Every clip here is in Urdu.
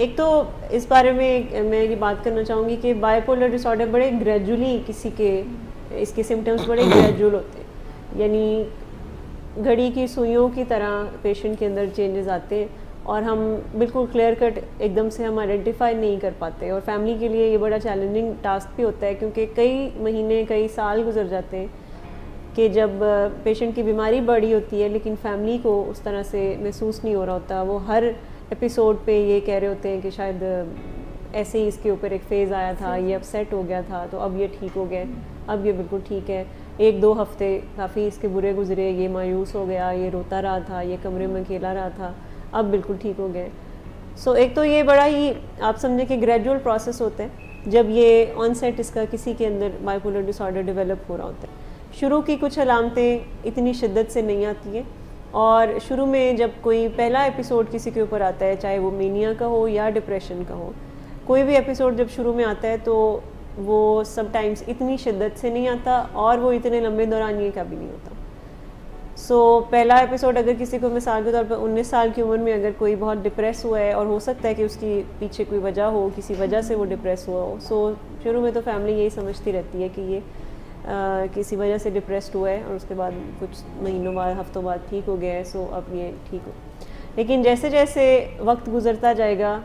ایک تو اس بارے میں میں یہ بات کرنا چاہوں گی کہ بائی پولر ڈس آرڈر بڑے گریجولی کسی کے اس کے سمٹمس بڑے گریجول ہوتے ہیں, یعنی گھڑی کی سوئیوں کی طرح پیشنٹ کے اندر چینجز آتے ہیں اور ہم بالکل کلیئر کٹ ایک دم سے ہم آئیڈینٹیفائی نہیں کر پاتے, اور فیملی کے لیے یہ بڑا چیلنجنگ ٹاسک بھی ہوتا ہے کیونکہ کئی مہینے کئی سال گزر جاتے ہیں کہ جب پیشنٹ کی بیماری بڑی ہوتی ہے لیکن فیملی کو اس طرح سے محسوس نہیں ہو رہا ہوتا. وہ ہر ایپیسوڈ پہ یہ کہہ رہے ہوتے ہیں کہ شاید ایسے ہی اس کے اوپر ایک فیز آیا تھا, یہ اب سیٹ ہو گیا تھا تو اب یہ ٹھیک ہو گیا, اب یہ بالکل ٹھیک ہے, 1-2 ہفتے کافی اس کے برے گزرے, یہ مایوس ہو گیا, یہ روتا رہا تھا, یہ کمرے میں اکیلا رہا تھا, اب بالکل ٹھیک ہو گئے. سو ایک تو یہ بڑا ہی آپ سمجھیں کہ گریجول پروسیس ہوتا ہے جب یہ آن سیٹ اس کا کسی کے اندر bipolar disorder develop ہو رہا ہوتا ہے. شروع کی کچھ علامتیں اتنی شدت سے نہیں آتی ہیں, اور شروع میں جب کوئی پہلا ایپیسوڈ کسی کے اوپر آتا ہے, چاہے وہ مینیا کا ہو یا ڈپریشن کا ہو, کوئی بھی ایپیسوڈ جب شروع میں آتا ہے تو وہ سم ٹائمز اتنی شدت سے نہیں آتا اور وہ اتنے لمبے دورانیے کا بھی نہیں ہوتا. سو پہلا ایپیسوڈ اگر کسی کو مثال کے طور پر 19 سال کی عمر میں اگر کوئی بہت ڈپریس ہوا ہے, اور ہو سکتا ہے کہ اس کی پیچھے کوئی وجہ ہو, کسی وجہ سے وہ ڈپریس ہوا ہو, سو شروع میں تو فیملی یہی سمجھتی رہتی ہے کہ یہ کسی وجہ سے ڈپریسڈ ہوا ہے اور اس کے بعد کچھ مہینوں بعد ہفتوں بعد ٹھیک ہو گیا ہے, سو اب یہ ٹھیک ہو. لیکن جیسے جیسے وقت گزرتا جائے گا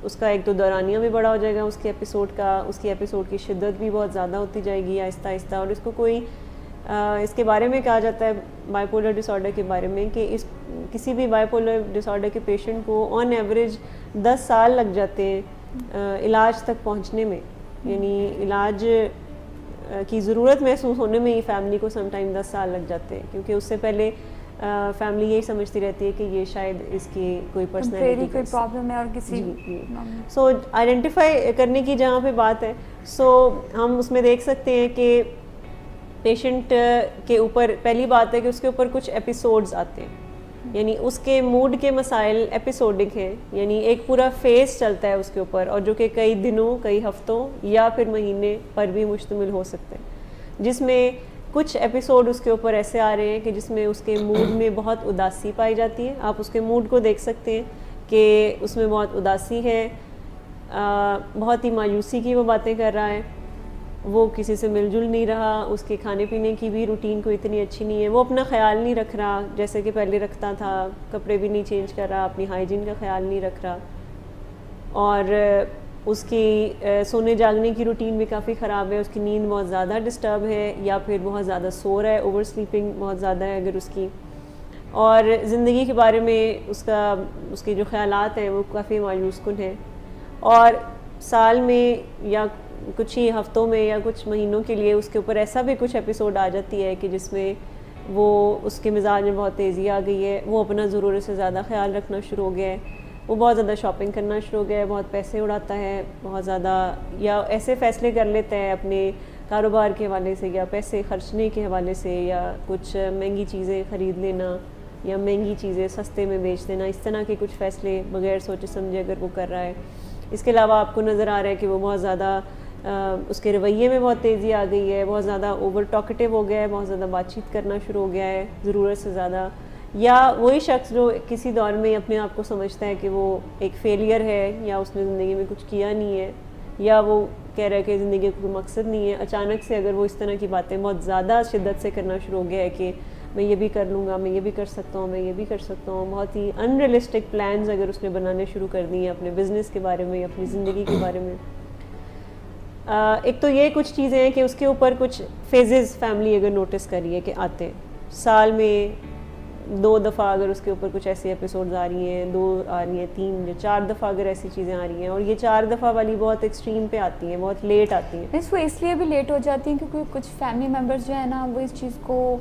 اس کا ایک تو دورانیہ بھی بڑا ہو جائے گا اس کے ایپیسوڈ کا, اس کی ایپیسوڈ کی شدت بھی بہت زیادہ ہوتی جائے گی آہستہ آہستہ. اور اس کو کوئی اس کے بارے میں کہا جاتا ہے بائی پولر ڈس آرڈر کے بارے میں کہ کسی بھی بائی پولر ڈس آرڈر کے پیشنٹ کو آن ایوریج 10 سال لگ جاتے ہیں علاج تک پہنچنے میں, یعنی علاج کی ضرورت محسوس ہونے میں ہی فیملی کو سم ٹائم 10 سال لگ جاتے ہیں, کیونکہ اس سے پہلے فیملی یہی سمجھتی رہتی ہے کہ یہ شاید اس کی کوئی پرسنالٹی کوئی پرابلم ہے اور کسی سو آئیڈینٹیفائی کرنے کی جہاں پہ بات ہے, سو ہم اس میں دیکھ سکتے ہیں کہ پیشنٹ کے اوپر پہلی بات ہے کہ اس کے اوپر کچھ ایپیسوڈز آتے ہیں, یعنی اس کے موڈ کے مسائل ایپیسوڈک ہیں, یعنی ایک پورا فیز چلتا ہے اس کے اوپر, اور جو کہ کئی دنوں کئی ہفتوں یا پھر مہینے پر بھی مشتمل ہو سکتے ہیں, جس میں کچھ ایپیسوڈ اس کے اوپر ایسے آ رہے ہیں کہ جس میں اس کے موڈ میں بہت اداسی پائی جاتی ہے. آپ اس کے موڈ کو دیکھ سکتے ہیں کہ اس میں بہت اداسی ہے, بہت ہی مایوسی کی وہ باتیں کر رہا ہے, وہ کسی سے مل جل نہیں رہا, اس کے کھانے پینے کی بھی روٹین کو اتنی اچھی نہیں ہے, وہ اپنا خیال نہیں رکھ رہا جیسے کہ پہلے رکھتا تھا, کپڑے بھی نہیں چینج کر رہا, اپنی ہائیجین کا خیال نہیں رکھ رہا, اور اس کی سونے جاگنے کی روٹین بھی کافی خراب ہے, اس کی نیند بہت زیادہ ڈسٹرب ہے, یا پھر بہت زیادہ سو رہا ہے, اوور سلیپنگ بہت زیادہ ہے اگر اس کی, اور زندگی کے بارے میں اس کے جو خیالات ہیں وہ کافی مایوس کن ہیں, اور سال میں یا کچھ ہی ہفتوں میں یا کچھ مہینوں کے لیے اس کے اوپر ایسا بھی کچھ ایپیسوڈ آ جاتی ہے کہ جس میں وہ اس کے مزاج میں بہت تیزی آ گئی ہے, وہ اپنا ضرورت سے زیادہ خیال رکھنا شروع ہو گیا ہے, وہ بہت زیادہ شاپنگ کرنا شروع ہو گیا ہے, بہت پیسے اڑاتا ہے بہت زیادہ, یا ایسے فیصلے کر لیتا ہے اپنے کاروبار کے حوالے سے یا پیسے خرچنے کے حوالے سے, یا کچھ مہنگی چیزیں خرید لینا یا مہنگی چیزیں سستے میں بیچ دینا, اس طرح کے کچھ فیصلے بغیر سوچے سمجھے اگر وہ کر رہا ہے. اس کے علاوہ آپ کو نظر آ رہا ہے کہ وہ بہت زیادہ اس کے رویے میں بہت تیزی آ گئی ہے, بہت زیادہ اوور ٹاکٹیو ہو گیا ہے, بہت زیادہ بات چیت کرنا شروع ہو گیا ہے ضرورت سے زیادہ, یا وہی شخص جو کسی دور میں اپنے آپ کو سمجھتا ہے کہ وہ ایک فیلئر ہے یا اس نے زندگی میں کچھ کیا نہیں ہے, یا وہ کہہ رہا ہے کہ زندگی کا کوئی مقصد نہیں ہے, اچانک سے اگر وہ اس طرح کی باتیں بہت زیادہ شدت سے کرنا شروع ہو گیا ہے کہ میں یہ بھی کر لوں گا, میں یہ بھی کر سکتا ہوں, میں یہ بھی کر سکتا ہوں, بہت ہی ان ریئلسٹک پلانز اگر اس نے بنانے شروع کر دی ہیں اپنے بزنس کے بارے میں, اپنی زندگی کے بارے میں. ایک تو یہ کچھ چیزیں ہیں کہ اس کے اوپر کچھ فیزز فیملی اگر نوٹس کریے کہ آتے ہیں, سال میں 2 دفعہ اگر اس کے اوپر کچھ ایسی ایپیسوڈز آ رہی ہیں, 2 آ رہی ہیں, 3 یا 4 دفعہ اگر ایسی چیزیں آ رہی ہیں, اور یہ 4 دفعہ والی بہت ایکسٹریم پہ آتی ہیں, بہت لیٹ آتی ہیں. وہ اس لیے بھی لیٹ ہو جاتی ہیں کیونکہ کچھ فیملی ممبرز جو ہے نا وہ اس چیز کو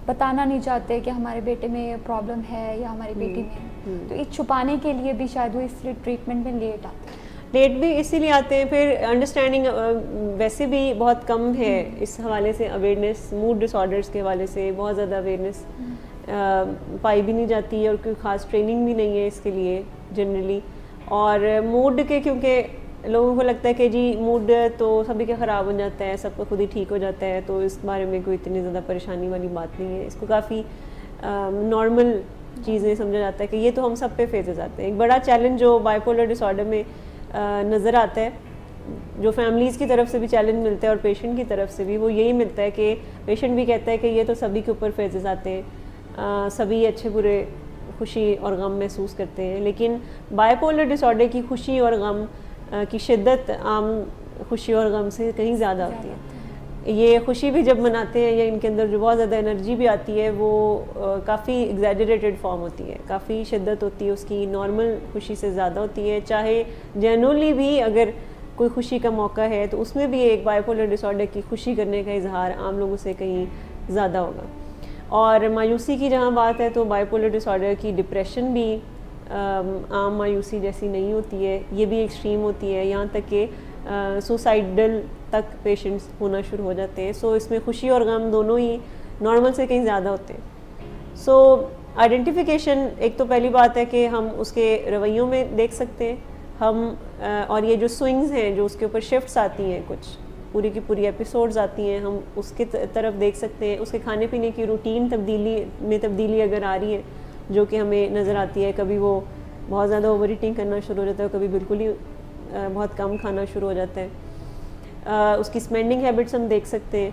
بتانا نہیں چاہتے کہ ہمارے بیٹے میں پرابلم ہے یا ہماری بیٹی میں, تو اس چھپانے کے لیے بھی شاید وہ اس لیے ٹریٹمنٹ میں لیٹ آتے ہیں. لیٹ بھی اسی لیے آتے ہیں. پھر انڈرسٹینڈنگ ویسے بھی بہت کم ہے اس حوالے سے, اویئرنیس موڈ ڈس آرڈرس کے حوالے سے بہت زیادہ اویئرنیس پائی بھی نہیں جاتی ہے, اور کوئی خاص ٹریننگ بھی نہیں ہے اس کے لیے جنرلی. اور موڈ کے کیونکہ لوگوں کو لگتا ہے کہ جی موڈ تو سبھی کا خراب ہو جاتا ہے, سب کا خود ہی ٹھیک ہو جاتا ہے, تو اس بارے میں کوئی اتنی زیادہ پریشانی والی بات نہیں ہے. اس کو کافی نارمل چیزیں سمجھا جاتا ہے کہ یہ تو ہم سب پہ فیزز آتے ہیں. ایک بڑا چیلنج جو بائی پولر ڈس آرڈر میں نظر آتا ہے, جو فیملیز کی طرف سے بھی چیلنج ملتا ہے اور پیشنٹ کی طرف سے بھی, وہ یہی ملتا ہے کہ پیشنٹ بھی کہتا ہے کہ یہ تو سبھی کے اوپر فیزز آتے ہیں, سبھی اچھے برے خوشی اور غم محسوس کرتے ہیں, لیکن بائی پولر ڈس آرڈر کی خوشی اور غم کی شدت عام خوشی اور غم سے کہیں زیادہ ہوتی ہے. یہ خوشی بھی جب مناتے ہیں یا ان کے اندر جو بہت زیادہ انرجی بھی آتی ہے وہ کافی ایگزیجریٹڈ فارم ہوتی ہے, کافی شدت ہوتی ہے اس کی, نارمل خوشی سے زیادہ ہوتی ہے. چاہے جنرلی بھی اگر کوئی خوشی کا موقع ہے تو اس میں بھی ایک بائی پولر ڈس آرڈر کی خوشی کرنے کا اظہار عام لوگوں سے کہیں زیادہ ہوگا. اور مایوسی کی جہاں بات ہے تو بائی پولر ڈس آرڈر کی ڈپریشن بھی عام مایوسی جیسی نہیں ہوتی ہے, یہ بھی ایکسٹریم ہوتی ہے, یہاں تک کہ سوسائڈل تک پیشنٹس ہونا شروع ہو جاتے ہیں. سو اس میں خوشی اور غم دونوں ہی نارمل سے کہیں زیادہ ہوتے ہیں. سو آئیڈینٹیفیکیشن ایک تو پہلی بات ہے کہ ہم اس کے رویوں میں دیکھ سکتے ہیں ہم, اور یہ جو سوئنگز ہیں جو اس کے اوپر شفٹس آتی ہیں, کچھ پوری کی پوری ایپیسوڈز آتی ہیں, ہم اس کے طرف دیکھ سکتے ہیں. اس کے کھانے پینے کی روٹین تبدیلی اگر آ رہی ہے جو کہ ہمیں نظر آتی ہے, کبھی وہ بہت زیادہ اوور ایٹنگ کرنا شروع ہو جاتا ہے, کبھی بالکل ہی بہت کم کھانا شروع ہو جاتا ہے. اس کی اسپینڈنگ ہیبٹس ہم دیکھ سکتے ہیں,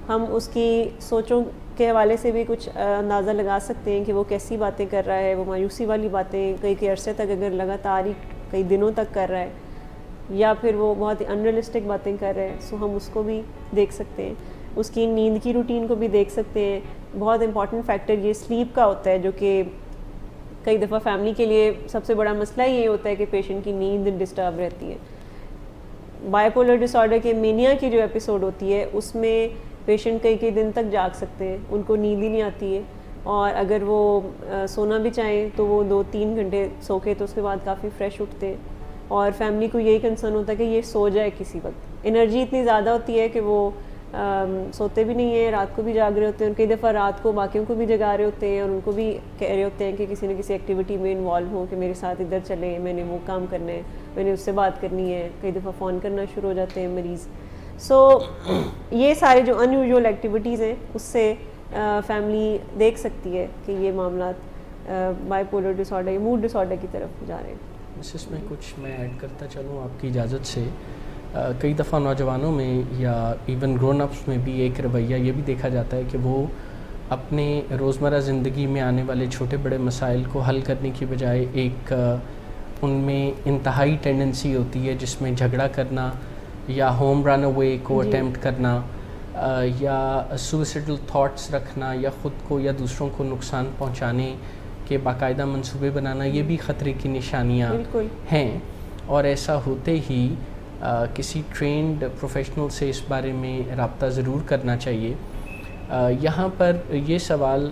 ہم اس کی سوچوں کے حوالے سے بھی کچھ اندازہ لگا سکتے ہیں کہ وہ کیسی باتیں کر رہا ہے, وہ مایوسی والی باتیں کئی عرصے تک اگر لگاتار ہی کئی دنوں تک کر رہا ہے, یا پھر وہ بہت ہی انریلسٹک باتیں کر رہے ہیں. سو ہم اس کو بھی دیکھ سکتے ہیں, اس کی نیند کی روٹین کو بھی دیکھ سکتے ہیں. بہت امپورٹنٹ فیکٹر یہ سلیپ کا ہوتا ہے, جو کہ کئی دفعہ فیملی کے لیے سب سے بڑا مسئلہ یہ ہوتا ہے کہ پیشنٹ کی نیند ڈسٹرب رہتی ہے. بائی پولر ڈس آرڈر کے مینیا کی جو ایپیسوڈ ہوتی ہے اس میں پیشنٹ کئی دن تک جاگ سکتے ہیں, ان کو نیند ہی نہیں آتی ہے, اور اگر وہ سونا بھی چاہیں تو وہ 2-3 گھنٹے سو کے تو اس کے بعد کافی فریش اٹھتے ہیں. اور فیملی کو یہی کنسرن ہوتا ہے کہ یہ سو جائے کسی وقت. انرجی اتنی زیادہ ہوتی ہے کہ وہ سوتے بھی نہیں ہیں, رات کو بھی جاگ رہے ہوتے ہیں, کئی دفعہ رات کو باقیوں کو بھی جگا رہے ہوتے ہیں اور ان کو بھی کہہ رہے ہوتے ہیں کہ کسی نہ کسی ایکٹیویٹی میں انوالو ہوں, کہ میرے ساتھ ادھر چلیں, میں نے وہ کام کرنا ہے, میں نے اس سے بات کرنی ہے. کئی دفعہ فون کرنا شروع ہو جاتے ہیں مریض. سو یہ سارے جو ان یوزول ایکٹیویٹیز ہیں اس سے فیملی دیکھ سکتی ہے کہ یہ معاملات بائی پولر ڈس آرڈر یا موڈ ڈس آرڈر کی طرف جا رہے ہیں. اس میں کچھ میں ایڈ کرتا چلوں آپ کی اجازت سے. کئی دفعہ نوجوانوں میں یا ایون گرون اپس میں بھی ایک رویہ یہ بھی دیکھا جاتا ہے کہ وہ اپنے روزمرہ زندگی میں آنے والے چھوٹے بڑے مسائل کو حل کرنے کی بجائے ایک ان میں انتہائی ٹینڈنسی ہوتی ہے جس میں جھگڑا کرنا یا ہوم رن اوے کو اٹیمپٹ کرنا یا سوئسائڈل تھاٹس رکھنا یا خود کو یا دوسروں کو نقصان پہنچانے کے باقاعدہ منصوبے بنانا. یہ بھی خطرے کی نشانیاں ہیں, اور ایسا ہوتے ہی کسی ٹرینڈ پروفیشنل سے اس بارے میں رابطہ ضرور کرنا چاہیے. یہاں پر یہ سوال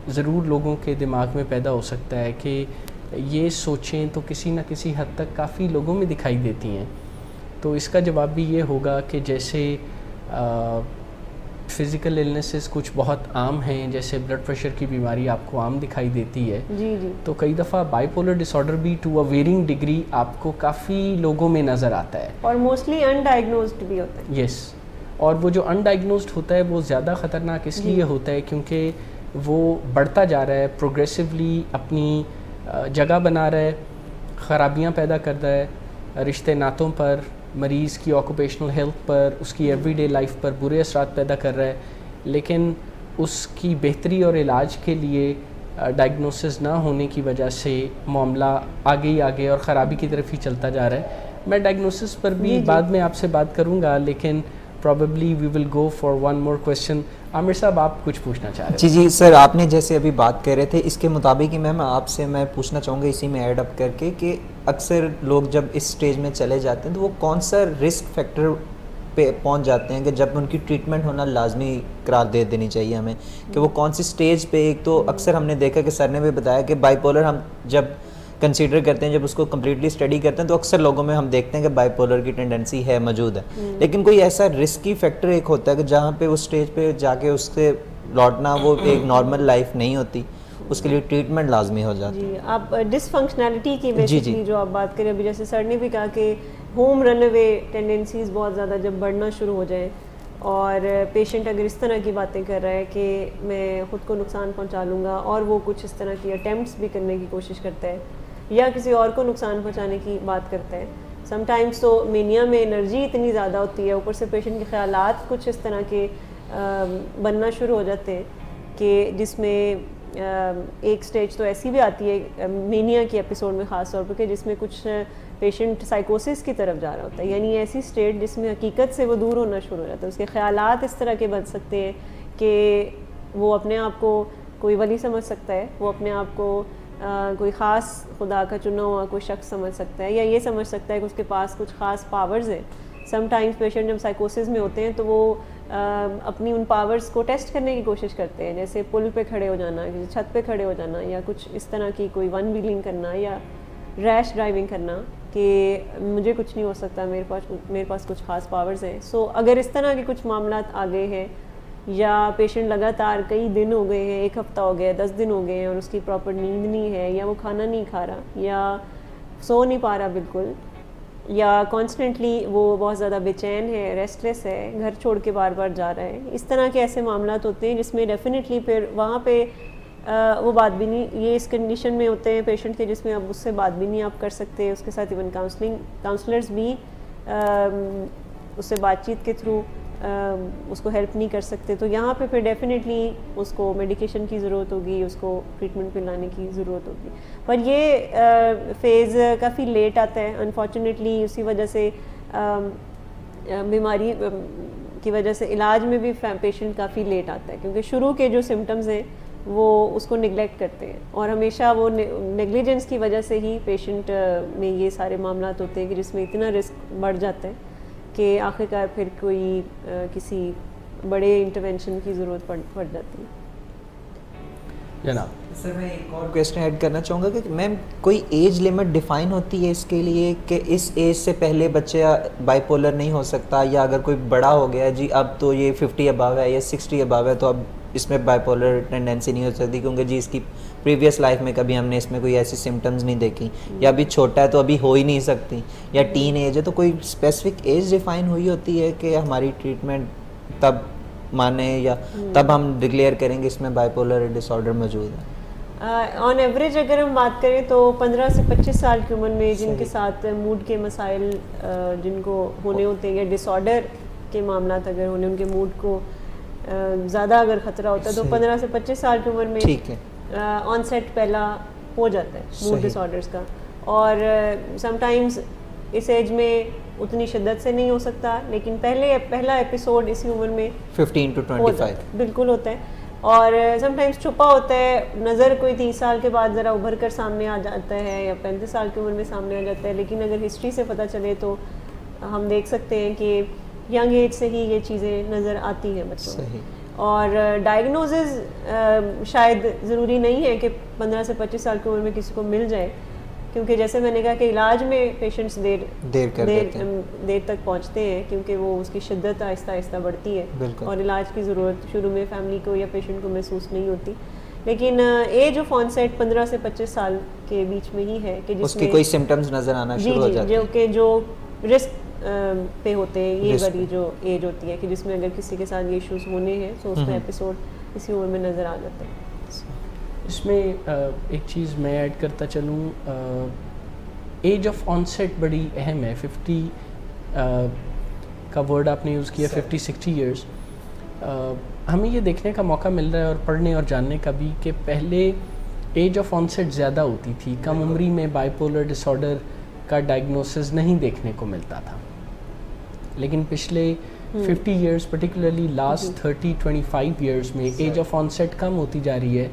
ضرور لوگوں کے دماغ میں پیدا ہو سکتا ہے کہ یہ سوچیں تو کسی نہ کسی حد تک کافی لوگوں میں دکھائی دیتی ہیں. تو اس کا جواب بھی یہ ہوگا کہ جیسے فزیکل النیسز کچھ بہت عام ہیں, جیسے بلڈ پریشر کی بیماری آپ کو عام دکھائی دیتی ہے, تو کئی دفعہ بائی پولر ڈس آرڈر بھی ٹو اے ویرنگ ڈگری آپ کو کافی لوگوں میں نظر آتا ہے, اور موسٹلی ان ڈائگنوزڈ بھی ہوتا ہے. یس, اور وہ جو ان ڈائگنوزڈ ہوتا ہے وہ زیادہ خطرناک اس لیے ہوتا ہے کیونکہ وہ بڑھتا جا رہا ہے, پروگریسولی اپنی جگہ بنا رہا ہے, خرابیاں پیدا کرتا ہے رشتے ناتوں پر, مریض کی آکوپیشنل ہیلتھ پر, اس کی ایوری ڈے لائف پر برے اثرات پیدا کر رہا ہے. لیکن اس کی بہتری اور علاج کے لیے ڈائگنوسس نہ ہونے کی وجہ سے معاملہ آگے اور خرابی کی طرف ہی چلتا جا رہا ہے. میں ڈائگنوسس پر بھی بعد میں آپ سے بات کروں گا, لیکن probably we will go for one more question. عامر صاحب آپ کچھ پوچھنا چاہ رہے ہیں؟ جی سر, آپ نے جیسے ابھی بات کر رہے تھے اس کے مطابق ہی میم آپ سے میں پوچھنا چاہوں گا اسی میں ایڈ اپ کر کے کہ اکثر لوگ جب اس سٹیج میں چلے جاتے ہیں تو وہ کون سا رسک فیکٹر پہ پہنچ جاتے ہیں کہ جب ان کی ٹریٹمنٹ ہونا لازمی قرار دے دینی چاہیے ہمیں, کہ وہ کون سی سٹیج پہ. ایک تو اکثر ہم نے دیکھا کہ سر نے بھی بتایا کہ بائی پولر ہم جب کنسیڈر کرتے ہیں, جب اس کو کمپلیٹلی اسٹڈی کرتے ہیں تو اکثر لوگوں میں ہم دیکھتے ہیں کہ بائی پولر کی ٹینڈنسی ہے, موجود ہے, لیکن کوئی ایسا رسکی فیکٹر ایک ہوتا ہے کہ جہاں پہ اس اسٹیج پہ جا کے اس سے لوٹنا وہ ایک نارمل لائف نہیں ہوتی, اس کے لیے ٹریٹمنٹ لازمی ہو جاتی ہے. جی, آپ ڈس فنکشنالٹی کی بیسکلی جو آپ بات کریں, ابھی جیسے سر نے بھی کہا کہ ہوم رن اوے ٹینڈنسیز بہت زیادہ جب بڑھنا شروع ہو جائیں اور پیشنٹ اگر اس طرح کی باتیں کر رہا ہے کہ میں خود کو نقصان پہنچا لوں گا اور وہ کچھ اس طرح کی اٹیمپٹس بھی کرنے کی کوشش کرتا ہے یا کسی اور کو نقصان پہنچانے کی بات کرتا ہے. سم ٹائمس تو مینیا میں انرجی اتنی زیادہ ہوتی ہے, اوپر سے پیشنٹ کے خیالات کچھ اس طرح کے بننا شروع ہو جاتے ہیں کہ جس میں ایک سٹیج تو ایسی بھی آتی ہے مینیا کی ایپیسوڈ میں خاص طور پہ کہ جس میں کچھ پیشنٹ سائیکوسس کی طرف جا رہا ہوتا ہے, یعنی ایسی سٹیٹ جس میں حقیقت سے وہ دور ہونا شروع ہو جاتا ہے. اس کے خیالات اس طرح کے بن سکتے ہیں کہ وہ اپنے آپ کو کوئی ولی سمجھ سکتا ہے, وہ اپنے آپ کو کوئی خاص خدا کا چنا ہوا کوئی شخص سمجھ سکتا ہے, یا یہ سمجھ سکتا ہے کہ اس کے پاس کچھ خاص پاورز ہیں. سم ٹائمز پیشنٹ جب سائیکوسس میں ہوتے ہیں تو وہ اپنی ان پاورز کو ٹیسٹ کرنے کی کوشش کرتے ہیں, جیسے پل پہ کھڑے ہو جانا, کسی چھت پہ کھڑے ہو جانا, یا کچھ اس طرح کی کوئی ون ویلنگ کرنا یا ریش ڈرائیونگ کرنا کہ مجھے کچھ نہیں ہو سکتا, میرے پاس کچھ خاص پاورز ہیں. سو اگر اس طرح کے کچھ معاملات آ گئے ہیں یا پیشنٹ لگاتار کئی دن ہو گئے ہیں, 1 ہفتہ ہو گیا, 10 دن ہو گئے ہیں اور اس کی پراپر نیند نہیں ہے, یا وہ کھانا نہیں کھا رہا, یا سو نہیں پا رہا بالکل, یا کانسٹنٹلی وہ بہت زیادہ بے چین ہے, ریسٹلیس ہے, گھر چھوڑ کے بار بار جا رہا ہے, اس طرح کے ایسے معاملات ہوتے ہیں جس میں ڈیفینیٹلی پھر وہاں پہ وہ بات بھی نہیں, یہ اس کنڈیشن میں ہوتے ہیں پیشنٹ کے جس میں اب اس سے بات بھی نہیں آپ کر سکتے, اس کے ساتھ ایون کاؤنسلرز بھی اس سے بات چیت کے تھرو اس کو ہیلپ نہیں کر سکتے. تو یہاں پہ پھر ڈیفینیٹلی اس کو میڈیکیشن کی ضرورت ہوگی, اس کو ٹریٹمنٹ پہ لانے کی ضرورت ہوگی. پر یہ فیز کافی لیٹ آتا ہے انفارچونیٹلی, اسی وجہ سے بیماری کی وجہ سے علاج میں بھی پیشنٹ کافی لیٹ آتا ہے, کیونکہ شروع کے جو سمٹمز ہیں وہ اس کو نگلیکٹ کرتے ہیں, اور ہمیشہ وہ نیگلیجنس کی وجہ سے ہی پیشنٹ میں یہ سارے معاملات ہوتے ہیں کہ جس میں اتنا رسک بڑھ جاتا ہے کہ آخرکار پھر کوئی کسی بڑے انٹرونشن کی ضرورت پڑ جاتی ہے. جناب سر میں ایک اور کویسچن ایڈ کرنا چاہوں گا کہ میم کوئی ایج لمٹ ڈیفائن ہوتی ہے اس کے لیے کہ اس ایج سے پہلے بچہ بائی پولر نہیں ہو سکتا, یا اگر کوئی بڑا ہو گیا جی اب تو یہ 50 اباو ہے یا 60 اباو ہے تو اب اس میں بائی پولر ٹینڈنسی نہیں ہو سکتی کیونکہ جی اس کی پریویس لائف میں کبھی ہم نے اس میں کوئی ایسی سمٹمز نہیں دیکھی, یا ابھی چھوٹا ہے تو ابھی ہو ہی نہیں سکتی, یا ٹین ایج ہے, تو کوئی اسپیسیفک ایج ڈیفائن ہوئی ہوتی ہے کہ ہماری ٹریٹمنٹ تب مانے یا تب ہم ڈکلیئر کریں گے اس میں بائی پولر ڈس آرڈر موجود ہے؟ آن ایوریج اگر ہم بات کریں تو 15 سے 25 سال کی عمر میں جن کے ساتھ موڈ کے مسائل جن کو ہونے ہوتے ہیں یا ڈس آرڈر کے معاملات اگر ہونے, ان کے موڈ کو زیادہ اگر خطرہ ہوتا ہے تو 15 سے 25 سال کی عمر میں آن سیٹ پہلا ہو جاتا ہے موڈ ڈس آرڈرس کا, اور سم ٹائمز اس ایج میں اتنی شدت سے نہیں ہو سکتا, لیکن پہلا ایپیسوڈ اسی عمر میں 15 to 25 بالکل ہوتا ہے, اور سم ٹائمز چھپا ہوتا ہے, نظر کوئی 30 سال کے بعد ذرا ابھر کر سامنے آ جاتا ہے یا 35 سال کی عمر میں سامنے آ جاتا ہے, لیکن اگر ہسٹری سے پتہ چلے تو ہم دیکھ سکتے ہیں کہ ینگ ایج سے ہی یہ چیزیں نظر آتی ہیں بچوں میں. اور ڈائگنوزز شاید ضروری نہیں ہے کہ 15 سے 25 سال کی عمر میں کسی کو مل جائے, کیونکہ جیسے میں نے کہا کہ علاج میں پیشنٹس دیر تک پہنچتے ہیں کیونکہ وہ اس کی شدت آہستہ آہستہ بڑھتی ہے, اور علاج کی ضرورت شروع میں فیملی کو یا پیشنٹ کو محسوس نہیں ہوتی. لیکن ایج آف آن سیٹ 15 سے 25 سال کے بیچ میں ہی ہے کہ جس میں کوئی سمٹمز نظر آنا شروع ہو جاتے ہیں جو رسک پہ ہوتے ہیں, یہ والی جو ایج ہوتی ہے کہ جس میں اگر کسی کے ساتھ یہ ایشوز ہونے ہیں تو اس کا ایپیسوڈ اسی عمر میں نظر آ جاتا ہے. اس میں ایک چیز میں ایڈ کرتا چلوں, ایج آف آن سیٹ بڑی اہم ہے. 50 کا ورڈ آپ نے یوز کیا, 50-60 ایئرس. ہمیں یہ دیکھنے کا موقع مل رہا ہے اور پڑھنے اور جاننے کا بھی کہ پہلے ایج آف آن سیٹ زیادہ ہوتی تھی, کم عمری میں بائی پولر ڈس آرڈر کا ڈائگنوسس نہیں دیکھنے کو ملتا تھا, لیکن پچھلے 50 ایئرس پرٹیکولرلی لاسٹ 30-25 ایئرس میں ایج آف آن سیٹ کم ہوتی جا رہی ہے.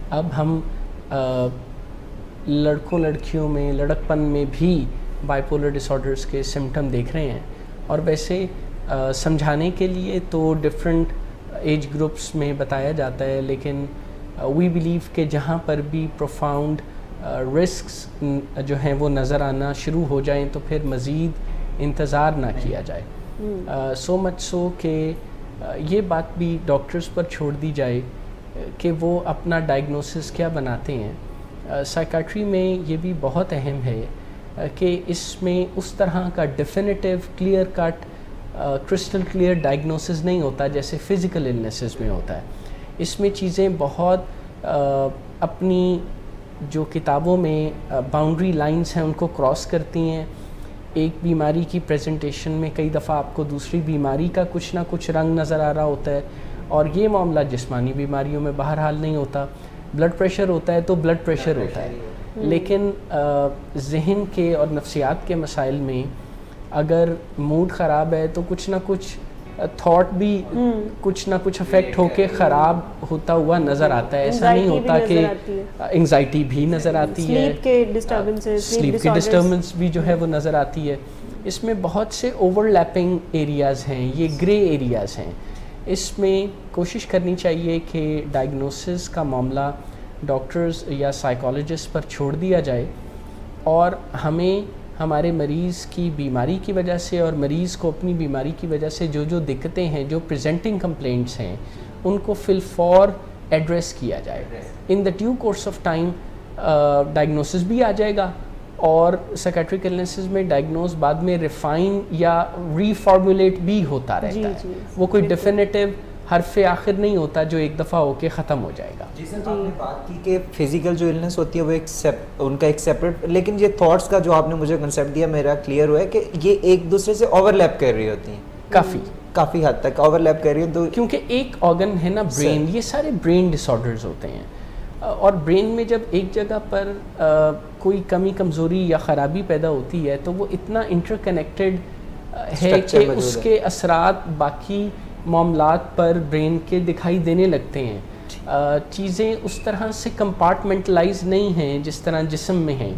اب ہم لڑکوں لڑکیوں میں لڑکپن میں بھی بائی پولر ڈس آرڈرس کے سمٹم دیکھ رہے ہیں, اور ویسے سمجھانے کے لیے تو ڈفرینٹ ایج گروپس میں بتایا جاتا ہے, لیکن وی بلیو کہ جہاں پر بھی پروفاؤنڈ رسکس جو ہیں وہ نظر آنا شروع ہو جائیں تو پھر مزید انتظار نہ کیا جائے. سو مچ سو کہ یہ بات بھی ڈاکٹرز پر چھوڑ دی جائے کہ وہ اپنا ڈائگنوسس کیا بناتے ہیں. سائیکاٹری میں یہ بھی بہت اہم ہے کہ اس میں اس طرح کا definitive clear cut crystal clear diagnosis نہیں ہوتا جیسے فزیکل النیسز میں ہوتا ہے. اس میں چیزیں بہت اپنی جو کتابوں میں باؤنڈری لائنز ہیں ان کو کراس کرتی ہیں. ایک بیماری کی پریزنٹیشن میں کئی دفعہ آپ کو دوسری بیماری کا کچھ نہ کچھ رنگ نظر آ رہا ہوتا ہے, اور یہ معاملہ جسمانی بیماریوں میں بہرحال نہیں ہوتا. بلڈ پریشر ہوتا ہے تو بلڈ پریشر ہوتا ہے, لیکن ذہن کے اور نفسیات کے مسائل میں اگر موڈ خراب ہے تو کچھ نہ کچھ تھاٹ بھی کچھ نہ کچھ افیکٹ ہو کے خراب ہوتا ہوا نظر آتا ہے. ایسا نہیں ہوتا کہ انگزائٹی بھی نظر آتی ہے, سلیپ کے ڈسٹربنس بھی جو ہے وہ نظر آتی ہے. اس میں بہت سے اوور لیپنگ ایریاز ہیں, یہ گرے ایریاز ہیں. اس میں کوشش کرنی چاہیے کہ ڈائگنوسس کا معاملہ ڈاکٹرز یا سائیکالوجسٹ پر چھوڑ دیا جائے, اور ہمیں ہمارے مریض کی بیماری کی وجہ سے اور مریض کو اپنی بیماری کی وجہ سے جو جو دقتیں ہیں, جو پریزنٹنگ کمپلینٹس ہیں, ان کو فی الفور ایڈریس کیا جائے. In the due course of time diagnosis بھی آ جائے گا, اور سائکیٹرک النیسز میں ڈائگنوز بعد میں ریفائن یا ری فارمولیٹ بھی ہوتا رہتا ہے. وہ کوئی ڈیفینیٹیو حرف آخر نہیں ہوتا جو ایک دفعہ ہو کے ختم ہو جائے گا. جی سر, آپ نے بات کی کہ فزیکل جو النس ہوتی ہے وہ ان کا ایک سیپریٹ, لیکن یہ تھاٹس کا جو آپ نے مجھے کنسیپٹ دیا میرا کلیئر ہوا ہے کہ یہ ایک دوسرے سے اوور لیپ کر رہی ہوتی ہیں, کافی حد تک اوور لیپ کر رہی ہیں. تو کیونکہ ایک آرگن ہے نا برین, یہ سارے برین ڈس آرڈرز ہوتے ہیں, اور برین میں جب ایک جگہ پر کوئی کمی کمزوری یا خرابی پیدا ہوتی ہے تو وہ اتنا انٹر کنیکٹڈ ہے کہ اس کے اثرات باقی معاملات پر برین کے دکھائی دینے لگتے ہیں. چیزیں اس طرح سے کمپارٹمنٹلائز نہیں ہیں جس طرح جسم میں ہیں.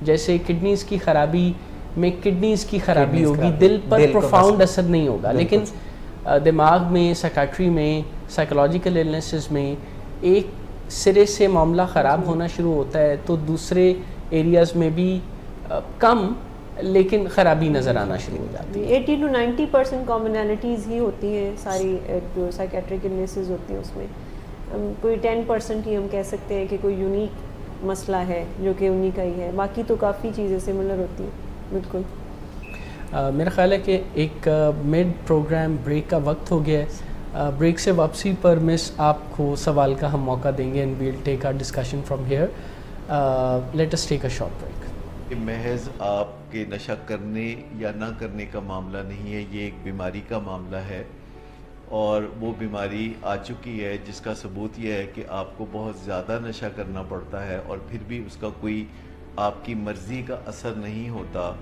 جیسے کڈنیز کی خرابی میں کڈنیز کی خرابی ہوگی, دل پر پروفاؤنڈ اثر نہیں ہوگا, لیکن دماغ میں, سائیکیٹری میں, سائیکولوجیکل النیسز میں ایک سرے سے معاملہ خراب ہونا شروع ہوتا ہے تو دوسرے ایریاز میں بھی کم لیکن خرابی نظر آنا شروع ہو جاتی ہے. 80 to 90% کامنالٹیز ہی ہوتی ہیں ساری جو سائیکیٹرک النیسز ہوتی ہیں, اس میں کوئی 10% ہی ہم کہہ سکتے ہیں کہ کوئی یونیک مسئلہ ہے جو کہ انہی کا ہی ہے, باقی تو کافی چیزیں سملر ہوتی ہیں. بالکل میرا خیال ہے کہ ایک مڈ پروگرام بریک کا وقت ہو گیا ہے. بریک سے واپسی پر مس آپ کو سوال کا ہم موقع دیں گے, and we'll take our discussion from here. Let us take a short break. کہ محض آپ کے نشہ کرنے یا نہ کرنے کا معاملہ نہیں ہے, یہ ایک بیماری کا معاملہ ہے, اور وہ بیماری آ چکی ہے جس کا ثبوت یہ ہے کہ آپ کو بہت زیادہ نشہ کرنا پڑتا ہے اور پھر بھی اس کا کوئی آپ کی مرضی کا اثر نہیں ہوتا,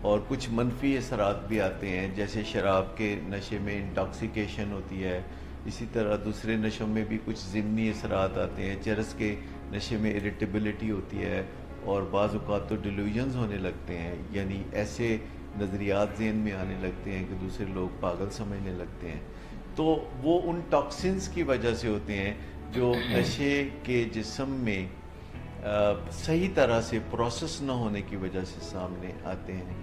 اور کچھ منفی اثرات بھی آتے ہیں. جیسے شراب کے نشے میں انٹاکسیکیشن ہوتی ہے, اسی طرح دوسرے نشوں میں بھی کچھ ضمنی اثرات آتے ہیں. چرس کے نشے میں اریٹیبلٹی ہوتی ہے, اور بعض اوقات تو ڈیلیوژنز ہونے لگتے ہیں, یعنی ایسے نظریات ذہن میں آنے لگتے ہیں کہ دوسرے لوگ پاگل سمجھنے لگتے ہیں. تو وہ ان ٹاکسنز کی وجہ سے ہوتے ہیں جو نشے کے جسم میں صحیح طرح سے پروسیس نہ ہونے کی وجہ سے سامنے آتے ہیں.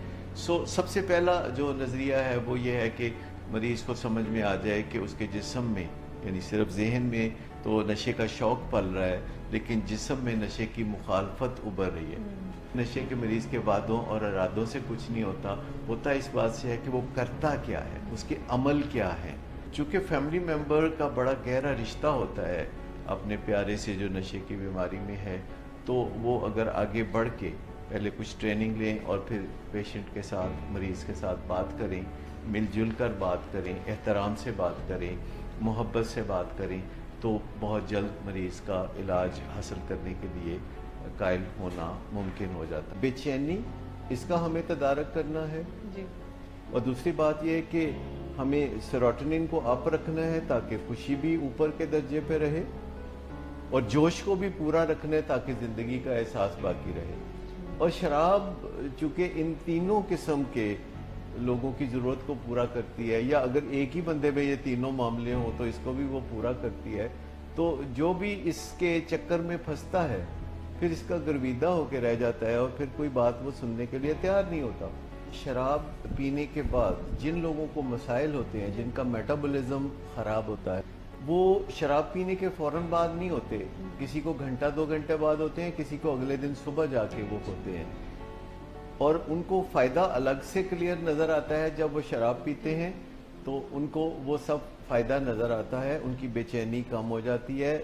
سب سے پہلا جو نظریہ ہے وہ یہ ہے کہ مریض کو سمجھ میں آ جائے کہ اس کے جسم میں, یعنی صرف ذہن میں تو نشے کا شوق پل رہا ہے, لیکن جسم میں نشے کی مخالفت ابھر رہی ہے. نشے کے مریض کے وعدوں اور ارادوں سے کچھ نہیں ہوتا اس بات سے ہے کہ وہ کرتا کیا ہے, اس کے عمل کیا ہے. چونکہ فیملی ممبر کا بڑا گہرا رشتہ ہوتا ہے اپنے پیارے سے جو نشے کی بیماری میں ہے, تو وہ اگر آگے بڑھ کے پہلے کچھ ٹریننگ لیں اور پھر پیشنٹ کے ساتھ, مریض کے ساتھ بات کریں, مل جل کر بات کریں, احترام سے بات کریں, محبت سے بات کریں, تو بہت جلد مریض کا علاج حاصل کرنے کے لیے قائل ہونا ممکن ہو جاتا ہے. بے چینی, اس کا ہمیں تدارک کرنا ہے جی. اور دوسری بات یہ ہے کہ ہمیں سیروٹونن کو اپ رکھنا ہے تاکہ خوشی بھی اوپر کے درجے پہ رہے, اور جوش کو بھی پورا رکھنا ہے تاکہ زندگی کا احساس باقی رہے. اور شراب چونکہ ان تینوں قسم کے لوگوں کی ضرورت کو پورا کرتی ہے, یا اگر ایک ہی بندے میں یہ تینوں معاملے ہوں تو اس کو بھی وہ پورا کرتی ہے, تو جو بھی اس کے چکر میں پھنستا ہے پھر اس کا گرویدہ ہو کے رہ جاتا ہے, اور پھر کوئی بات وہ سننے کے لیے تیار نہیں ہوتا. شراب پینے کے بعد جن لوگوں کو مسائل ہوتے ہیں, جن کا میٹابولزم خراب ہوتا ہے, وہ شراب پینے کے فوراً بعد نہیں ہوتے, کسی کو گھنٹہ 2 گھنٹے بعد ہوتے ہیں, کسی کو اگلے دن صبح جا کے وہ ہوتے ہیں. اور ان کو فائدہ الگ سے کلیئر نظر آتا ہے جب وہ شراب پیتے ہیں, تو ان کو وہ سب فائدہ نظر آتا ہے, ان کی بے چینی کم ہو جاتی ہے,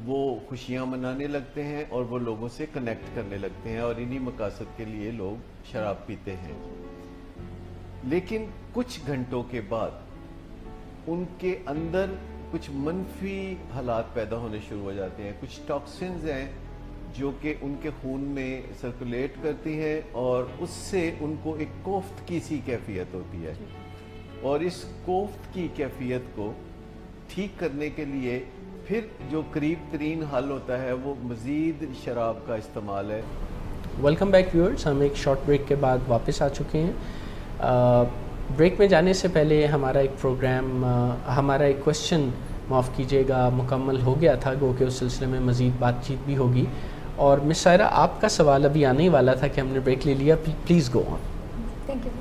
وہ خوشیاں منانے لگتے ہیں اور وہ لوگوں سے کنیکٹ کرنے لگتے ہیں, اور انہی مقاصد کے لیے لوگ شراب پیتے ہیں. لیکن کچھ گھنٹوں کے بعد ان کے اندر کچھ منفی حالات پیدا ہونے شروع ہو جاتے ہیں. کچھ ٹاکسنز ہیں جو کہ ان کے خون میں سرکولیٹ کرتی ہیں, اور اس سے ان کو ایک کوفت کی سی کیفیت ہوتی ہے, اور اس کوفت کی کیفیت کو ٹھیک کرنے کے لیے پھر جو قریب ترین حل ہوتا ہے وہ مزید شراب کا استعمال ہے. ویلکم بیک ویورز, ہم ایک شارٹ بریک کے بعد واپس آ چکے ہیں. بریک میں جانے سے پہلے ہمارا ایک پروگرام, ہمارا ایک کوشچن معاف کیجیے گا, مکمل ہو گیا تھا, گو کہ اس سلسلے میں مزید بات چیت بھی ہوگی. اور مس سائرہ, آپ کا سوال ابھی آنے ہی والا تھا کہ ہم نے بریک لے لیا, please go on. Thank you.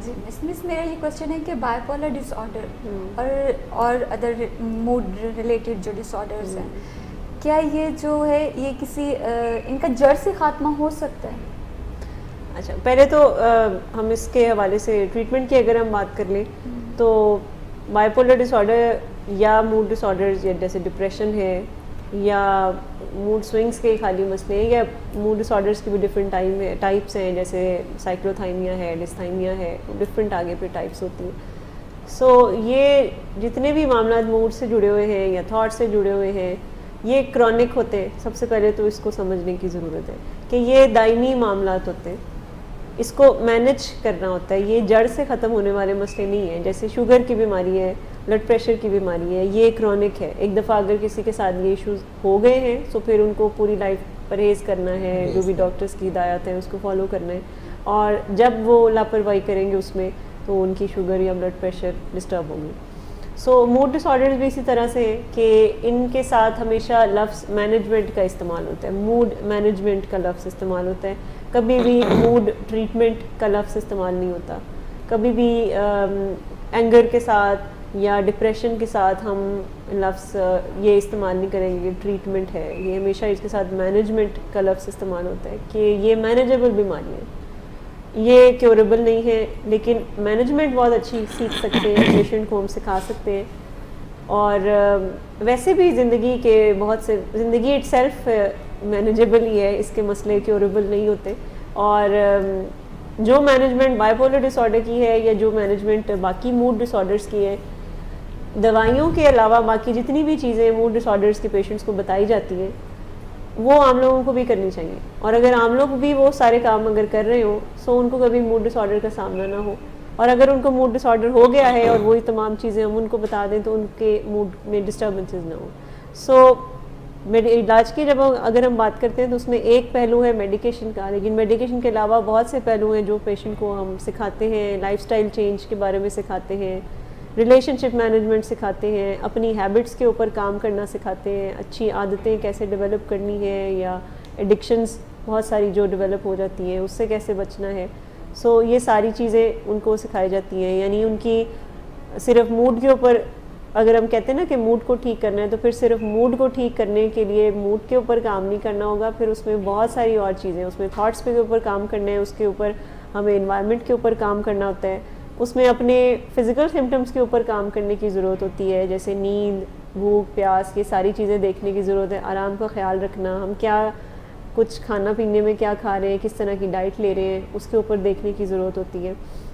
جی مس, میرا یہ کوشچن ہے کہ بائی پولر ڈس آرڈر اور ادر موڈ ریلیٹڈ جو ڈس آرڈرس ہیں, کیا یہ جو ہے یہ کسی ان کا جڑ سے خاتمہ ہو سکتا ہے؟ اچھا, پہلے تو ہم اس کے حوالے سے ٹریٹمنٹ کی اگر ہم بات کر لیں تو بائی پولر ڈس آرڈر یا موڈ ڈس آرڈرز جیسے ڈپریشن ہے یا موڈ سوئنگس کے خالی مسئلے ہیں, یا موڈ ڈس آرڈرس کی بھی ڈفرینٹ ٹائپس ہیں, جیسے سائیکلوتھائمیا ہے, ڈستھائمیا ہے, ڈفرینٹ آگے پہ ٹائپس ہوتی ہیں. سو یہ جتنے بھی معاملات موڈ سے جڑے ہوئے ہیں یا تھاٹ سے جڑے ہوئے ہیں یہ کرونک ہوتے ہیں. سب سے پہلے تو اس کو سمجھنے کی ضرورت ہے کہ یہ دائمی معاملات ہوتے ہیں, اس کو مینج کرنا ہوتا ہے. یہ جڑ سے ختم ہونے والے مسئلے نہیں ہیں. جیسے شوگر کی بیماری ہے, بلڈ پریشر کی بیماری ہے, یہ کرونک ہے. ایک دفعہ اگر کسی کے ساتھ یہ ایشوز ہو گئے ہیں تو پھر ان کو پوری لائف پرہیز کرنا ہے, جو بھی ڈاکٹرز کی ہدایات ہیں اس کو فالو کرنا ہے, اور جب وہ لاپرواہی کریں گے اس میں تو ان کی شوگر یا بلڈ پریشر ڈسٹرب ہوگی. سو موڈ ڈس آرڈرز بھی اسی طرح سے ہیں کہ ان کے ساتھ ہمیشہ لفظ مینجمنٹ کا استعمال ہوتا ہے, موڈ مینجمنٹ کا لفظ استعمال ہوتا ہے. کبھی بھی موڈ ٹریٹمنٹ کا لفظ استعمال نہیں ہوتا. کبھی بھی اینگر کے ساتھ یا ڈپریشن کے ساتھ ہم لفظ یہ استعمال نہیں کریں گے کہ ٹریٹمنٹ ہے. یہ ہمیشہ اس کے ساتھ مینجمنٹ کا لفظ استعمال ہوتا ہے کہ یہ مینیجیبل بیماری ہے, یہ کیوریبل نہیں ہے, لیکن مینجمنٹ بہت اچھی سیکھ سکتے ہیں, پیشنٹ کو ہم سکھا سکتے ہیں. اور ویسے بھی زندگی کے بہت سے, زندگی اٹ سیلف مینیجیبل ہی ہے, اس کے مسئلے کیوریبل نہیں ہوتے. اور جو management bipolar disorder کی ہے یا جو مینجمنٹ باقی موڈ ڈس آرڈرس کی ہے, دوائیوں کے علاوہ باقی جتنی بھی چیزیں موڈ ڈس آرڈرس کے پیشنٹس کو بتائی جاتی ہیں وہ عام لوگوں کو بھی کرنی چاہیے. اور اگر عام لوگ بھی وہ سارے کام اگر کر رہے ہوں سو ان کو کبھی موڈ ڈس آرڈر کا سامنا نہ ہو. اور اگر ان کو موڈ ڈس آرڈر ہو گیا ہے اور وہی تمام چیزیں ہم ان کو بتا دیں تو ان کے موڈ میں ڈسٹربنسز نہ ہوں. سو علاج کی جب اگر ہم بات کرتے ہیں تو اس میں ایک پہلو ہے میڈیکیشن کا, لیکن میڈیکیشن کے علاوہ بہت سے پہلو ہیں جو پیشنٹ کو ہم سکھاتے ہیں. لائف سٹائل چینج کے بارے میں سکھاتے ہیں, ریلیشن شپ مینجمنٹ سکھاتے ہیں, اپنی ہیبٹس کے اوپر کام کرنا سکھاتے ہیں, اچھی عادتیں کیسے ڈیولپ کرنی ہے, یا ایڈکشنز بہت ساری جو ڈیولپ ہو جاتی ہیں اس سے کیسے بچنا ہے. سو یہ ساری چیزیں ان کو سکھائی جاتی ہیں. یعنی ان کی صرف موڈ کے اوپر, اگر ہم کہتے ہیں نا کہ موڈ کو ٹھیک کرنا ہے تو پھر صرف موڈ کو ٹھیک کرنے کے لیے موڈ کے اوپر کام نہیں کرنا ہوگا, پھر اس میں بہت ساری اور چیزیں, اس میں تھاٹس کے اوپر کام کرنا ہے, اس کے اوپر ہمیں انوائرمنٹ کے اوپر کام کرنا ہوتا ہے, اس میں اپنے فزیکل سمٹمس کے اوپر کام کرنے کی ضرورت ہوتی ہے, جیسے نیند, بھوک, پیاس, یہ ساری چیزیں دیکھنے کی ضرورت ہے. آرام کا خیال رکھنا, ہم کیا کچھ کھانا پینے میں کیا کھا رہے ہیں, کس طرح کی ڈائٹ لے رہے ہیں, اس کے اوپر دیکھنے کی ضرورت ہوتی ہے.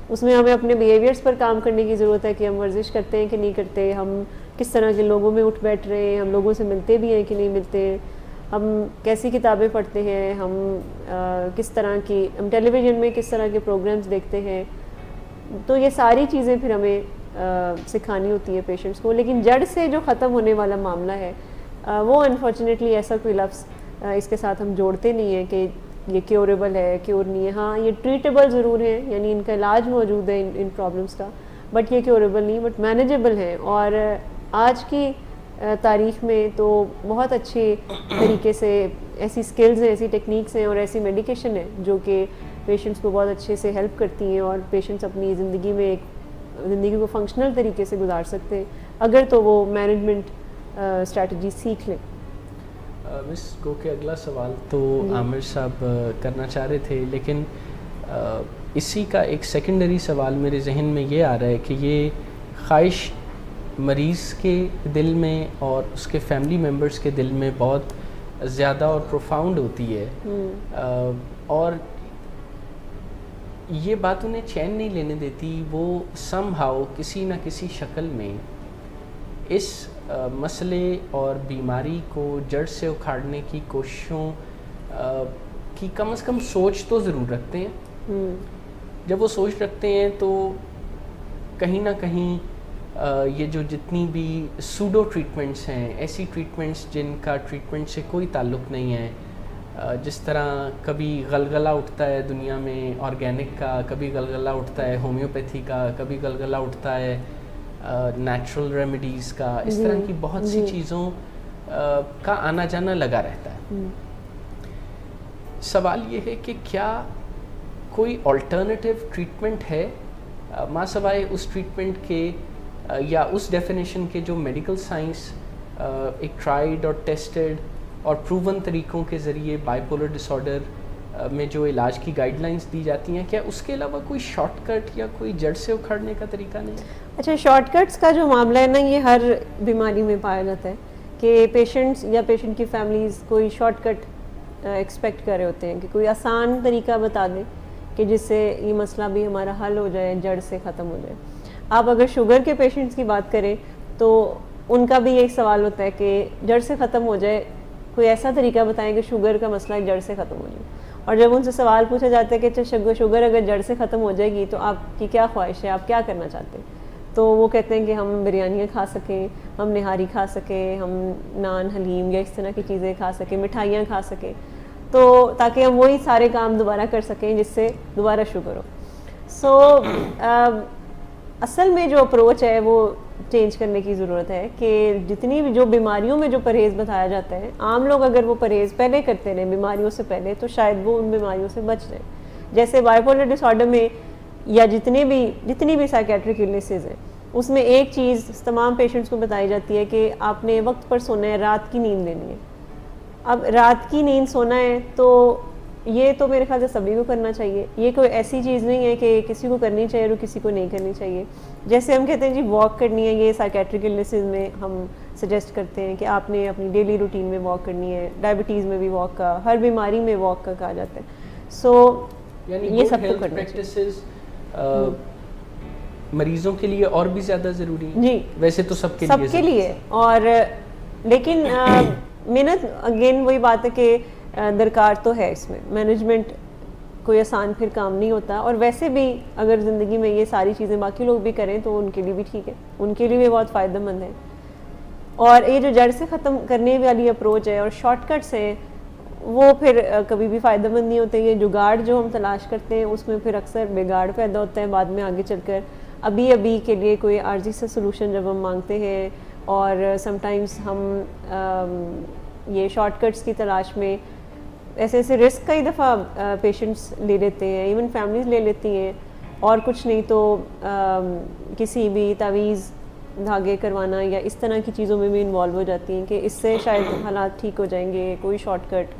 اس میں ہمیں اپنے بیہیویئرس پر کام کرنے کی ضرورت ہے کہ ہم ورزش کرتے ہیں کہ نہیں کرتے, ہم کس طرح کے لوگوں میں اٹھ بیٹھ رہے ہیں, ہم لوگوں سے ملتے بھی ہیں کہ نہیں ملتے, ہم کیسی کتابیں پڑھتے ہیں, ہم کس طرح کی, ہم ٹیلی ویژن میں کس طرح کے پروگرامز دیکھتے ہیں. تو یہ ساری چیزیں پھر ہمیں سکھانی ہوتی ہے پیشنٹس کو. لیکن جڑ سے جو ختم ہونے والا معاملہ ہے وہ انفارچونیٹلی ایسا کوئی لفظ اس کے ساتھ ہم جوڑتے نہیں ہیں کہ یہ کیوریبل ہے, کیور نہیں ہے. ہاں یہ ٹریٹیبل ضرور ہے, یعنی ان کا علاج موجود ہے ان پرابلمس کا, بٹ یہ کیوریبل نہیں, بٹ مینیجیبل ہے. اور آج کی تاریخ میں تو بہت اچھے طریقے سے ایسی سکلز ہیں, ایسی ٹیکنیکس ہیں اور ایسی میڈیکیشن ہے جو کہ پیشنٹس کو بہت اچھے سے ہیلپ کرتی ہیں, اور پیشنٹس اپنی زندگی میں ایک زندگی کو فنکشنل طریقے سے گزار سکتے ہیں اگر تو وہ مینجمنٹ اسٹریٹجی سیکھ لیں. مس گو کہ اگلا سوال تو عامر صاحب کرنا چاہ رہے تھے, لیکن اسی کا ایک سیکنڈری سوال میرے ذہن میں یہ آ رہا ہے کہ یہ خواہش مریض کے دل میں اور اس کے فیملی ممبرس کے دل میں بہت زیادہ اور پروفاؤنڈ ہوتی ہے، اور یہ بات انہیں چین نہیں لینے دیتی. وہ سم ہاؤ کسی نہ کسی شکل میں اس مسئلے اور بیماری کو جڑ سے اکھاڑنے کی کوششوں کی کم از کم سوچ تو ضرور رکھتے ہیں. جب وہ سوچ رکھتے ہیں تو کہیں نہ کہیں یہ جو جتنی بھی سوڈو ٹریٹمنٹس ہیں، ایسی ٹریٹمنٹس جن کا ٹریٹمنٹ سے کوئی تعلق نہیں ہے، جس طرح کبھی غلغلہ اٹھتا ہے دنیا میں آرگینک کا، کبھی غلغلہ اٹھتا ہے ہومیوپیتھی کا، کبھی غلغلہ اٹھتا ہے نیچرل ریمیڈیز کا، اس طرح کی بہت سی چیزوں کا آنا جانا لگا رہتا ہے. سوال یہ ہے کہ کیا کوئی آلٹرنیٹیو ٹریٹمنٹ ہے ماں سوائے اس ٹریٹمنٹ کے یا اس ڈیفینیشن کے جو میڈیکل سائنس ایک ٹرائیڈ اور ٹیسٹڈ اور پروون طریقوں کے ذریعے بائی پولر ڈس آرڈر میں جو علاج کی گائیڈ لائنس دی جاتی ہیں، کیا اس کے علاوہ کوئی شارٹ کٹ یا کوئی جڑ سے اکھاڑنے کا طریقہ نہیں ہے؟ اچھا، شارٹ کٹس کا جو معاملہ ہے نا، یہ ہر بیماری میں پایا جاتا ہے کہ پیشنٹس یا پیشنٹ کی فیملیز کوئی شارٹ کٹ ایکسپیکٹ کر رہے ہوتے ہیں کہ کوئی آسان طریقہ بتا دیں کہ جس سے یہ مسئلہ بھی ہمارا حل ہو جائے، جڑ سے ختم ہو جائے. آپ اگر شوگر کے پیشنٹس کی بات کریں تو ان کا بھی ایک سوال ہوتا ہے کہ جڑ سے ختم ہو جائے، کوئی ایسا طریقہ بتائیں کہ شوگر کا مسئلہ جڑ سے ختم ہو جائے. اور جب ان سے سوال پوچھا جاتا ہے کہ اچھا شوگر اگر جڑ سے ختم ہو جائے گی تو آپ کی کیا خواہش ہے، آپ کیا کرنا چاہتے ہیں؟ تو وہ کہتے ہیں کہ ہم بریانیاں کھا سکیں، ہم نہاری کھا سکیں، ہم نان حلیم یا اس طرح کی چیزیں کھا سکیں، مٹھائیاں کھا سکیں، تو تاکہ ہم وہی سارے کام دوبارہ کر سکیں جس سے دوبارہ شوگر ہو. سو اصل میں جو اپروچ ہے وہ چینج کرنے کی ضرورت ہے کہ جتنی بھی جو بیماریوں میں جو پرہیز بتایا جاتا ہے، عام لوگ اگر وہ پرہیز پہلے کرتے رہیں بیماریوں سے پہلے تو شاید وہ ان بیماریوں سے بچ جائیں. جیسے بائی پولر ڈس آرڈر میں یا جتنی بھی سائیکیٹرک النیسز ہیں، اس میں ایک چیز تمام پیشنٹس کو بتائی جاتی ہے کہ آپ نے وقت پر سونا ہے، رات کی نیند لینی ہے. اب رات کی نیند سونا ہے تو یہ تو میرے خیال سے سبھی کو کرنا چاہیے. یہ کوئی ایسی چیز نہیں ہے کہ کسی کو کرنی چاہیے اور کسی کو نہیں کرنی چاہیے. جیسے ہم کہتے ہیں جی واک کرنی ہے، یہ سائیکیٹرک النیسز میں ہم سجیسٹ کرتے ہیں کہ آپ نے اپنی ڈیلی روٹین میں واک کرنی ہے. ڈائبٹیز میں بھی واک کا، ہر بیماری میں واک کا کہا جاتا ہے. سو یہ سب کو کرنا چاہیے. مریضوں کے لیے اور بھی زیادہ ضروری ہے جی، ویسے تو سب کے لیے اور لیکن محنت اگین وہی بات ہے کہ درکار تو ہے. اس میں مینجمنٹ کوئی آسان پھر کام نہیں ہوتا، اور ویسے بھی اگر زندگی میں یہ ساری چیزیں باقی لوگ بھی کریں تو ان کے لیے بھی ٹھیک ہے، ان کے لیے بھی بہت فائدہ مند ہے. اور یہ جو جڑ سے ختم کرنے والی اپروچ ہے اور شارٹ کٹس ہیں وہ پھر کبھی بھی فائدہ مند نہیں ہوتے. یہ جگاڑ جو ہم تلاش کرتے ہیں اس میں پھر اکثر بگاڑ پیدا ہوتا ہے بعد میں آگے چل کر. ابھی کے لیے کوئی عارضی سے سلوشن جب ہم مانگتے ہیں اور سم ٹائمز ہم یہ شارٹ کٹس کی تلاش میں ایسے رسک کئی دفعہ پیشنٹس لے لیتے ہیں، ایون فیملیز لے لیتی ہیں، اور کچھ نہیں تو کسی بھی تعویذ دھاگے کروانا یا اس طرح کی چیزوں میں بھی انوالو ہو جاتی ہیں کہ اس سے شاید حالات ٹھیک ہو جائیں گے. کوئی شارٹ کٹ،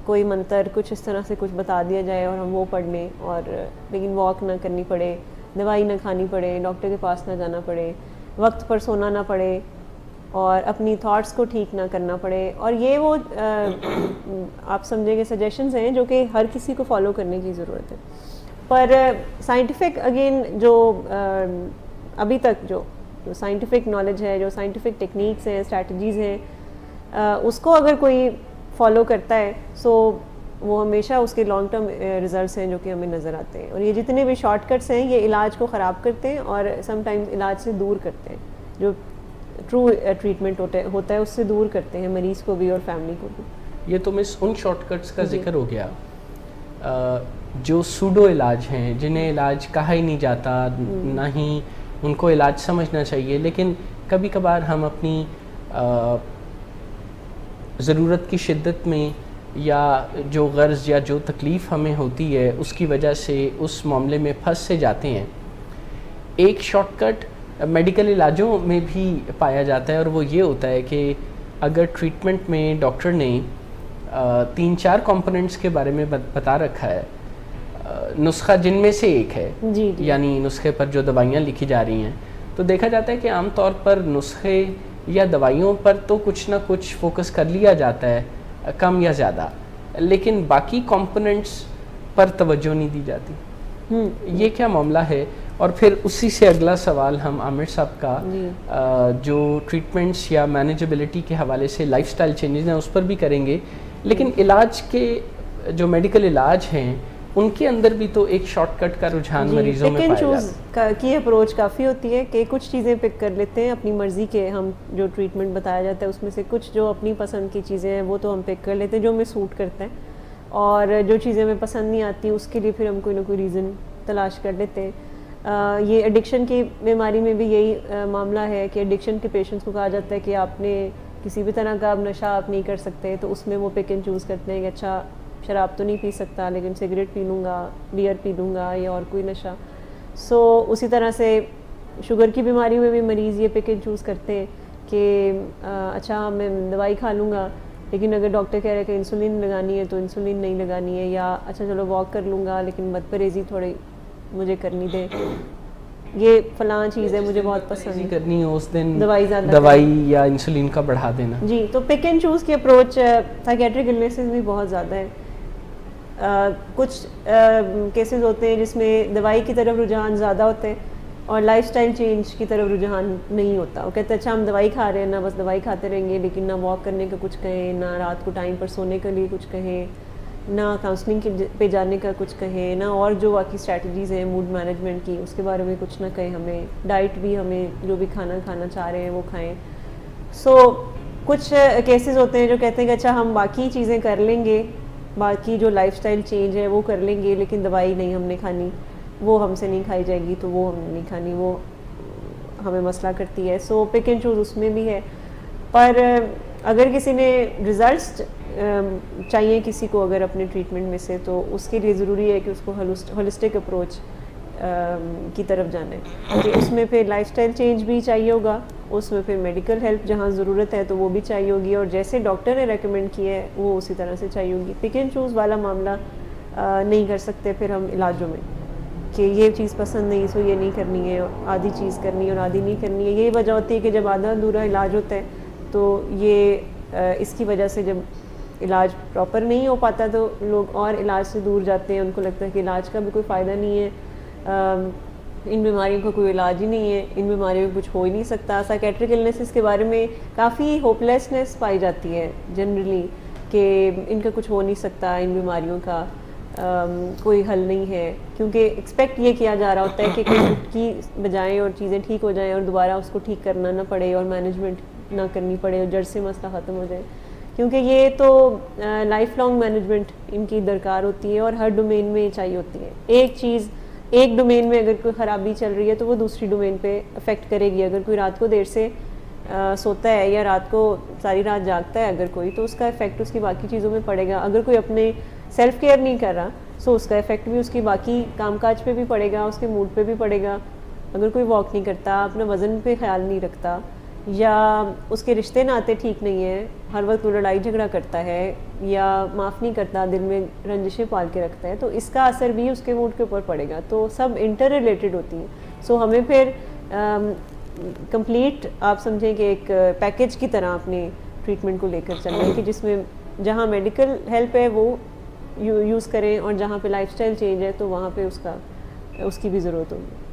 کوئی منتر، کچھ اس طرح سے کچھ بتا دیا جائے اور ہم وہ پڑھ لیں، اور لیکن واک نہ کرنی پڑے، دوائی نہ کھانی پڑے، ڈاکٹر کے پاس نہ جانا پڑے، وقت پر سونا نہ پڑے، اور اپنی تھاٹس کو ٹھیک نہ کرنا پڑے. اور یہ وہ آپ سمجھیں گے سجیشنز ہیں جو کہ ہر کسی کو فالو کرنے کی ضرورت ہے. پر سائنٹیفک اگین جو ابھی تک جو سائنٹیفک نالج ہے، جو سائنٹیفک ٹیکنیکس ہیں، اسٹریٹجیز ہیں، اس کو اگر کوئی فالو کرتا ہے سو وہ ہمیشہ اس کے لانگ ٹرم ریزلٹس ہیں جو کہ ہمیں نظر آتے ہیں. اور یہ جتنے بھی شارٹ کٹس ہیں یہ علاج کو خراب کرتے ہیں اور سم ٹائمز علاج سے دور کرتے ہیں، جو ٹرو ٹریٹمنٹ ہوتا ہے اس سے دور کرتے ہیں مریض کو بھی اور فیملی کو بھی. یہ تو مس ان شارٹ کٹس کا ذکر ہو گیا جو سوڈو علاج ہیں، جنہیں علاج کہا ہی نہیں جاتا، نہ ہی ان کو علاج سمجھنا چاہیے. لیکن کبھی کبھار ہم اپنی ضرورت کی شدت میں یا جو غرض یا جو تکلیف ہمیں ہوتی ہے اس کی وجہ سے اس معاملے میں پھنس سے جاتے ہیں. ایک شارٹ کٹ میڈیکل علاجوں میں بھی پایا جاتا ہے اور وہ یہ ہوتا ہے کہ اگر ٹریٹمنٹ میں ڈاکٹر نے 3-4 کمپوننٹس کے بارے میں بتا رکھا ہے، نسخہ جن میں سے ایک ہے، جی یعنی نسخے پر جو دوائیاں لکھی جا رہی ہیں تو دیکھا جاتا ہے کہ عام طور پر نسخے یا دوائیوں پر تو کچھ نہ کچھ فوکس کر لیا جاتا ہے کم یا زیادہ, لیکن باقی کمپوننٹس پر توجہ نہیں دی جاتی. یہ کیا معاملہ ہے؟ اور پھر اسی سے اگلا سوال ہم عامر صاحب کا جو ٹریٹمنٹس یا مینیجبلٹی کے حوالے سے لائف سٹائل چینجز ہیں اس پر بھی کریں گے, لیکن علاج کے جو میڈیکل علاج ہیں ان کے اندر بھی تو ایک شارٹ کٹ کا رجحان مریضوں میں پایا جاتا ہے. کی اپروچ کافی ہوتی ہے کہ کچھ چیزیں پک کر لیتے ہیں اپنی مرضی کے, ہم جو ٹریٹمنٹ بتایا جاتا ہے اس میں سے کچھ جو اپنی پسند کی چیزیں ہیں وہ تو ہم پک کر لیتے ہیں جو ہمیں سوٹ کرتا ہے, اور جو چیزیں ہمیں پسند نہیں آتی اس کے لیے پھر ہم کوئی نہ کوئی ریزن تلاش کر لیتے ہیں. یہ ایڈکشن کی بیماری میں بھی یہی معاملہ ہے کہ ایڈکشن کے پیشنٹس کو کہا جاتا ہے کہ آپ نے کسی بھی طرح کا اب نشہ آپ نہیں کر سکتے, تو اس میں وہ پک اینڈ چوز کرتے ہیں کہ اچھا شراب تو نہیں پی سکتا لیکن سگریٹ پی لوں گا, بیئر پی لوں گا یا اور کوئی نشہ. سو اسی طرح سے شوگر کی بیماری میں بھی مریض یہ پک اینڈ چوز کرتے ہیں کہ اچھا میں دوائی کھا لوں گا لیکن اگر ڈاکٹر کہہ رہے کہ انسولین لگانی ہے تو انسولین نہیں لگانی ہے, یا اچھا چلو واک کر لوں گا لیکن بد پرہیزی تھوڑی مجھے کرنی دے, یہ فلاں چیز ہے مجھے بہت پسند کرنی ہے اس دن دوائی یا انسولین کا بڑھا دینا. جی, تو پک اینڈ چوز کی اپروچ سائیکیٹرک النیسز بھی بہت زیادہ ہے. کچھ کیسز ہوتے ہیں جس میں دوائی کی طرف رجحان زیادہ ہوتے ہیں اور لائف سٹائل چینج کی طرف رجحان نہیں ہوتا. وہ کہتے ہیں اچھا ہم دوائی کھا رہے ہیں نہ بس دوائی کھاتے رہیں گے, لیکن نہ واک کرنے کا کچھ کہیں, نہ رات کو ٹائم پر سونے کے لیے کچھ کہیں, نہ کاؤنسلنگ پہ جانے کا کچھ کہیں, نہ اور جو باقی اسٹریٹجیز ہیں موڈ مینجمنٹ کی اس کے بارے میں کچھ نہ کہیں ہمیں. ڈائٹ بھی ہمیں جو بھی کھانا چاہ رہے ہیں وہ کھائیں. سو کچھ کیسز ہوتے ہیں جو کہتے ہیں کہ اچھا ہم باقی چیزیں کر لیں گے, باقی جو لائف سٹائل چینج ہے وہ کر لیں گے, لیکن دوائی نہیں ہم نے کھانی, وہ ہم سے نہیں کھائی جائے گی تو وہ ہم نے نہیں کھانی, وہ ہمیں مسئلہ کرتی ہے. سو پک اینڈ چوز اس میں بھی ہے. پر اگر کسی نے ریزلٹس چاہیے کسی کو اگر اپنے ٹریٹمنٹ میں سے, تو اس کے لیے ضروری ہے کہ اس کو ہولسٹک اپروچ کی طرف جانا ہے کہ اس میں پھر لائف سٹائل چینج بھی چاہیے ہوگا, اس میں پھر میڈیکل ہیلپ جہاں ضرورت ہے تو وہ بھی چاہیے ہوگی, اور جیسے ڈاکٹر نے ریکمینڈ کیا ہے وہ اسی طرح سے چاہیے ہوگی. پک اینڈ چوز والا معاملہ نہیں کر سکتے پھر ہم علاجوں میں کہ یہ چیز پسند نہیں سو یہ نہیں کرنی ہے, آدھی چیز کرنی ہے اور آدھی نہیں کرنی ہے. یہی وجہ ہوتی ہے کہ جب آدھا ادھورا علاج ہوتا ہے تو یہ اس کی وجہ سے جب علاج پراپر نہیں ہو پاتا تو لوگ اور علاج سے دور جاتے ہیں. ان کو لگتا ہے کہ علاج کا بھی کوئی فائدہ نہیں ہے, ان بیماریوں کا کوئی علاج ہی نہیں ہے, ان بیماریوں کو کچھ ہو ہی نہیں سکتا. سائیکیٹرک النیسز کے بارے میں کافی ہوپ لیسنس پائی جاتی ہے جنرلی کہ ان کا کچھ ہو نہیں سکتا, ان بیماریوں کا کوئی حل نہیں ہے, کیونکہ ایکسپیکٹ یہ کیا جا رہا ہوتا ہے کہ کچھ کی بجائیں اور چیزیں ٹھیک ہو جائیں اور دوبارہ اس کو ٹھیک کرنا نہ پڑے اور مینجمنٹ نہ کرنی پڑے اور جڑ سے مسئلہ ختم ہو جائے, کیونکہ یہ تو لائف لانگ مینجمنٹ ان کی درکار ہوتی ہے اور ہر ڈومین میں چاہیے ہوتی ہے. ایک چیز ایک ڈومین میں اگر کوئی خرابی چل رہی ہے تو وہ دوسری ڈومین پہ افیکٹ کرے گی. اگر کوئی رات کو دیر سے سوتا ہے یا رات کو ساری رات جاگتا ہے اگر کوئی, تو اس کا افیکٹ اس کی باقی چیزوں میں پڑے گا. اگر کوئی اپنے سیلف کیئر نہیں کر رہا سو اس کا افیکٹ بھی اس کی باقی کام کاج پہ بھی پڑے گا, اس کے موڈ پہ بھی پڑے گا. اگر کوئی واک نہیں کرتا, اپنا وزن پہ خیال نہیں رکھتا, یا اس کے رشتے ناطے ٹھیک نہیں ہیں, ہر وقت وہ لڑائی جھگڑا کرتا ہے یا معاف نہیں کرتا, دل میں رنجشیں پال کے رکھتا ہے, تو اس کا اثر بھی اس کے موڈ کے اوپر پڑے گا. تو سب انٹر ریلیٹڈ ہوتی ہیں. سو ہمیں پھر کمپلیٹ آپ سمجھیں کہ ایک پیکیج کی طرح اپنے ٹریٹمنٹ کو لے کر چلنا ہے کہ جس میں جہاں میڈیکل ہیلپ ہے وہ یوز کریں اور جہاں پہ لائف سٹائل چینج ہے تو وہاں پہ اس کی بھی ضرورت ہوگی.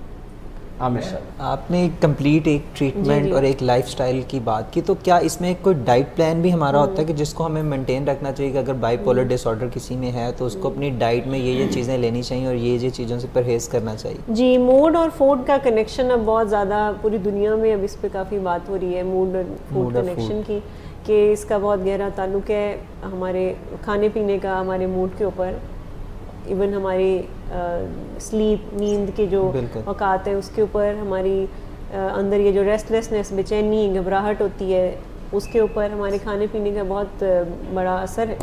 آپ نے کمپلیٹ ایک ٹریٹمنٹ اور ایک لائف سٹائل کی بات کی, تو کیا اس میں کوئی ڈائٹ پلان بھی ہمارا ہوتا ہے کہ جس کو ہمیں مینٹین رکھنا چاہیے کہ اگر بائی پولر ڈس آرڈر کسی میں ہے تو اس کو اپنی ڈائٹ میں یہ چیزیں لینی چاہیے اور یہ چیزوں سے پرہیز کرنا چاہیے؟ جی, موڈ اور فوڈ کا کنیکشن اب بہت زیادہ پوری دنیا میں اب اس پہ کافی بات ہو رہی ہے, موڈ اور فوڈ کنیکشن کی, کہ اس کا بہت گہرا تعلق ہے ہمارے کھانے پینے کا ہمارے موڈ کے اوپر. ایون ہماری سلیپ نیند کے جو اوقات ہیں اس کے اوپر, ہماری اندر یہ جو ریسٹ لیسنس بے-چینی گھبراہٹ ہوتی ہے اس کے اوپر ہمارے کھانے پینے کا بہت بڑا اثر ہے.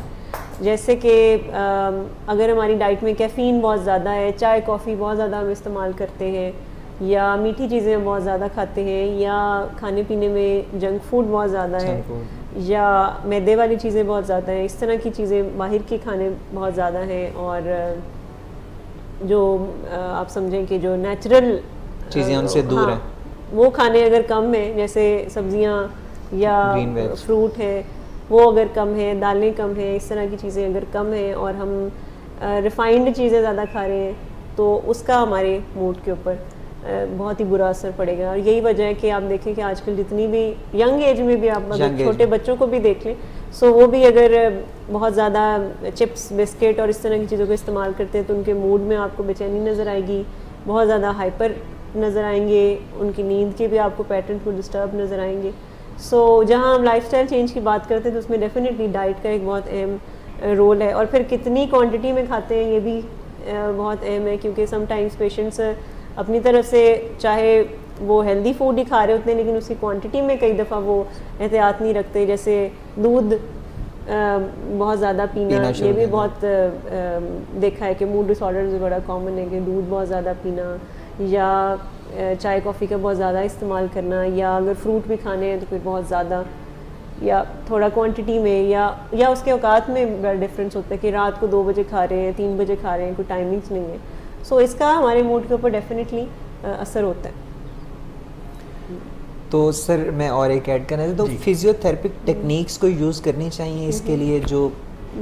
جیسے کہ اگر ہماری ڈائٹ میں کیفین بہت زیادہ ہے, چائے کافی بہت زیادہ ہم استعمال کرتے ہیں, یا میٹھی چیزیں ہم بہت زیادہ کھاتے ہیں, یا کھانے پینے میں جنک فوڈ بہت زیادہ ہے, یا میدے والی چیزیں بہت زیادہ ہیں, اس طرح کی چیزیں باہر کے کھانے بہت زیادہ ہیں, اور جو آپ سمجھیں کہ جو نیچرل چیزیں ان سے دور ہیں, وہ کھانے اگر کم ہیں, جیسے سبزیاں یا فروٹ ہے وہ اگر کم ہے, دالیں کم ہیں, اس طرح کی چیزیں اگر کم ہیں, اور ہم ریفائنڈ چیزیں زیادہ کھا رہے ہیں, تو اس کا ہمارے موڈ کے اوپر بہت ہی برا اثر پڑے گا. اور یہی وجہ ہے کہ آپ دیکھیں کہ آج کل جتنی بھی ینگ ایج میں بھی, آپ اگر چھوٹے بچوں کو بھی دیکھ لیں, سو وہ بھی اگر بہت زیادہ چپس بسکٹ اور اس طرح کی چیزوں کو استعمال کرتے ہیں تو ان کے موڈ میں آپ کو بے چینی نظر آئے گی, بہت زیادہ ہائپر نظر آئیں گے, ان کی نیند کے بھی آپ کو پیٹرن کو ڈسٹرب نظر آئیں گے. سو جہاں ہم لائف اسٹائل چینج کی بات کرتے ہیں تو اس میں ڈیفینیٹلی ڈائٹ کا ایک بہت اہم رول ہے, اور پھر کتنی کوانٹٹی میں کھاتے ہیں یہ بھی بہت اہم ہے, کیونکہ سم ٹائمز پیشنٹس اپنی طرف سے چاہے وہ ہیلدی فوڈ ہی کھا رہے ہوتے ہیں لیکن اس کی کوانٹٹی میں کئی دفعہ وہ احتیاط نہیں رکھتے, جیسے دودھ بہت زیادہ پینا, یہ بھی بہت دیکھا ہے کہ موڈ ڈس آرڈرز بڑا کامن ہے کہ دودھ بہت زیادہ پینا, یا چائے کافی کا بہت زیادہ استعمال کرنا, یا اگر فروٹ بھی کھانے ہیں تو پھر بہت زیادہ یا تھوڑا کوانٹٹی میں, یا اس کے اوقات میں بڑا ڈفرینس ہوتا ہے کہ رات کو 2 بجے کھا رہے ہیں, 3 بجے کھا رہے ہیں, کوئی ٹائمنگس نہیں ہے. سو اس کا ہمارے موڈ کے اوپر ڈیفینیٹلی اثر ہوتا ہے. تو سر میں اور ایک ایڈ کرنا چاہتا ہوں, تو فزیو تھراپک ٹیکنیکس کو یوز کرنی چاہیے اس کے لیے جو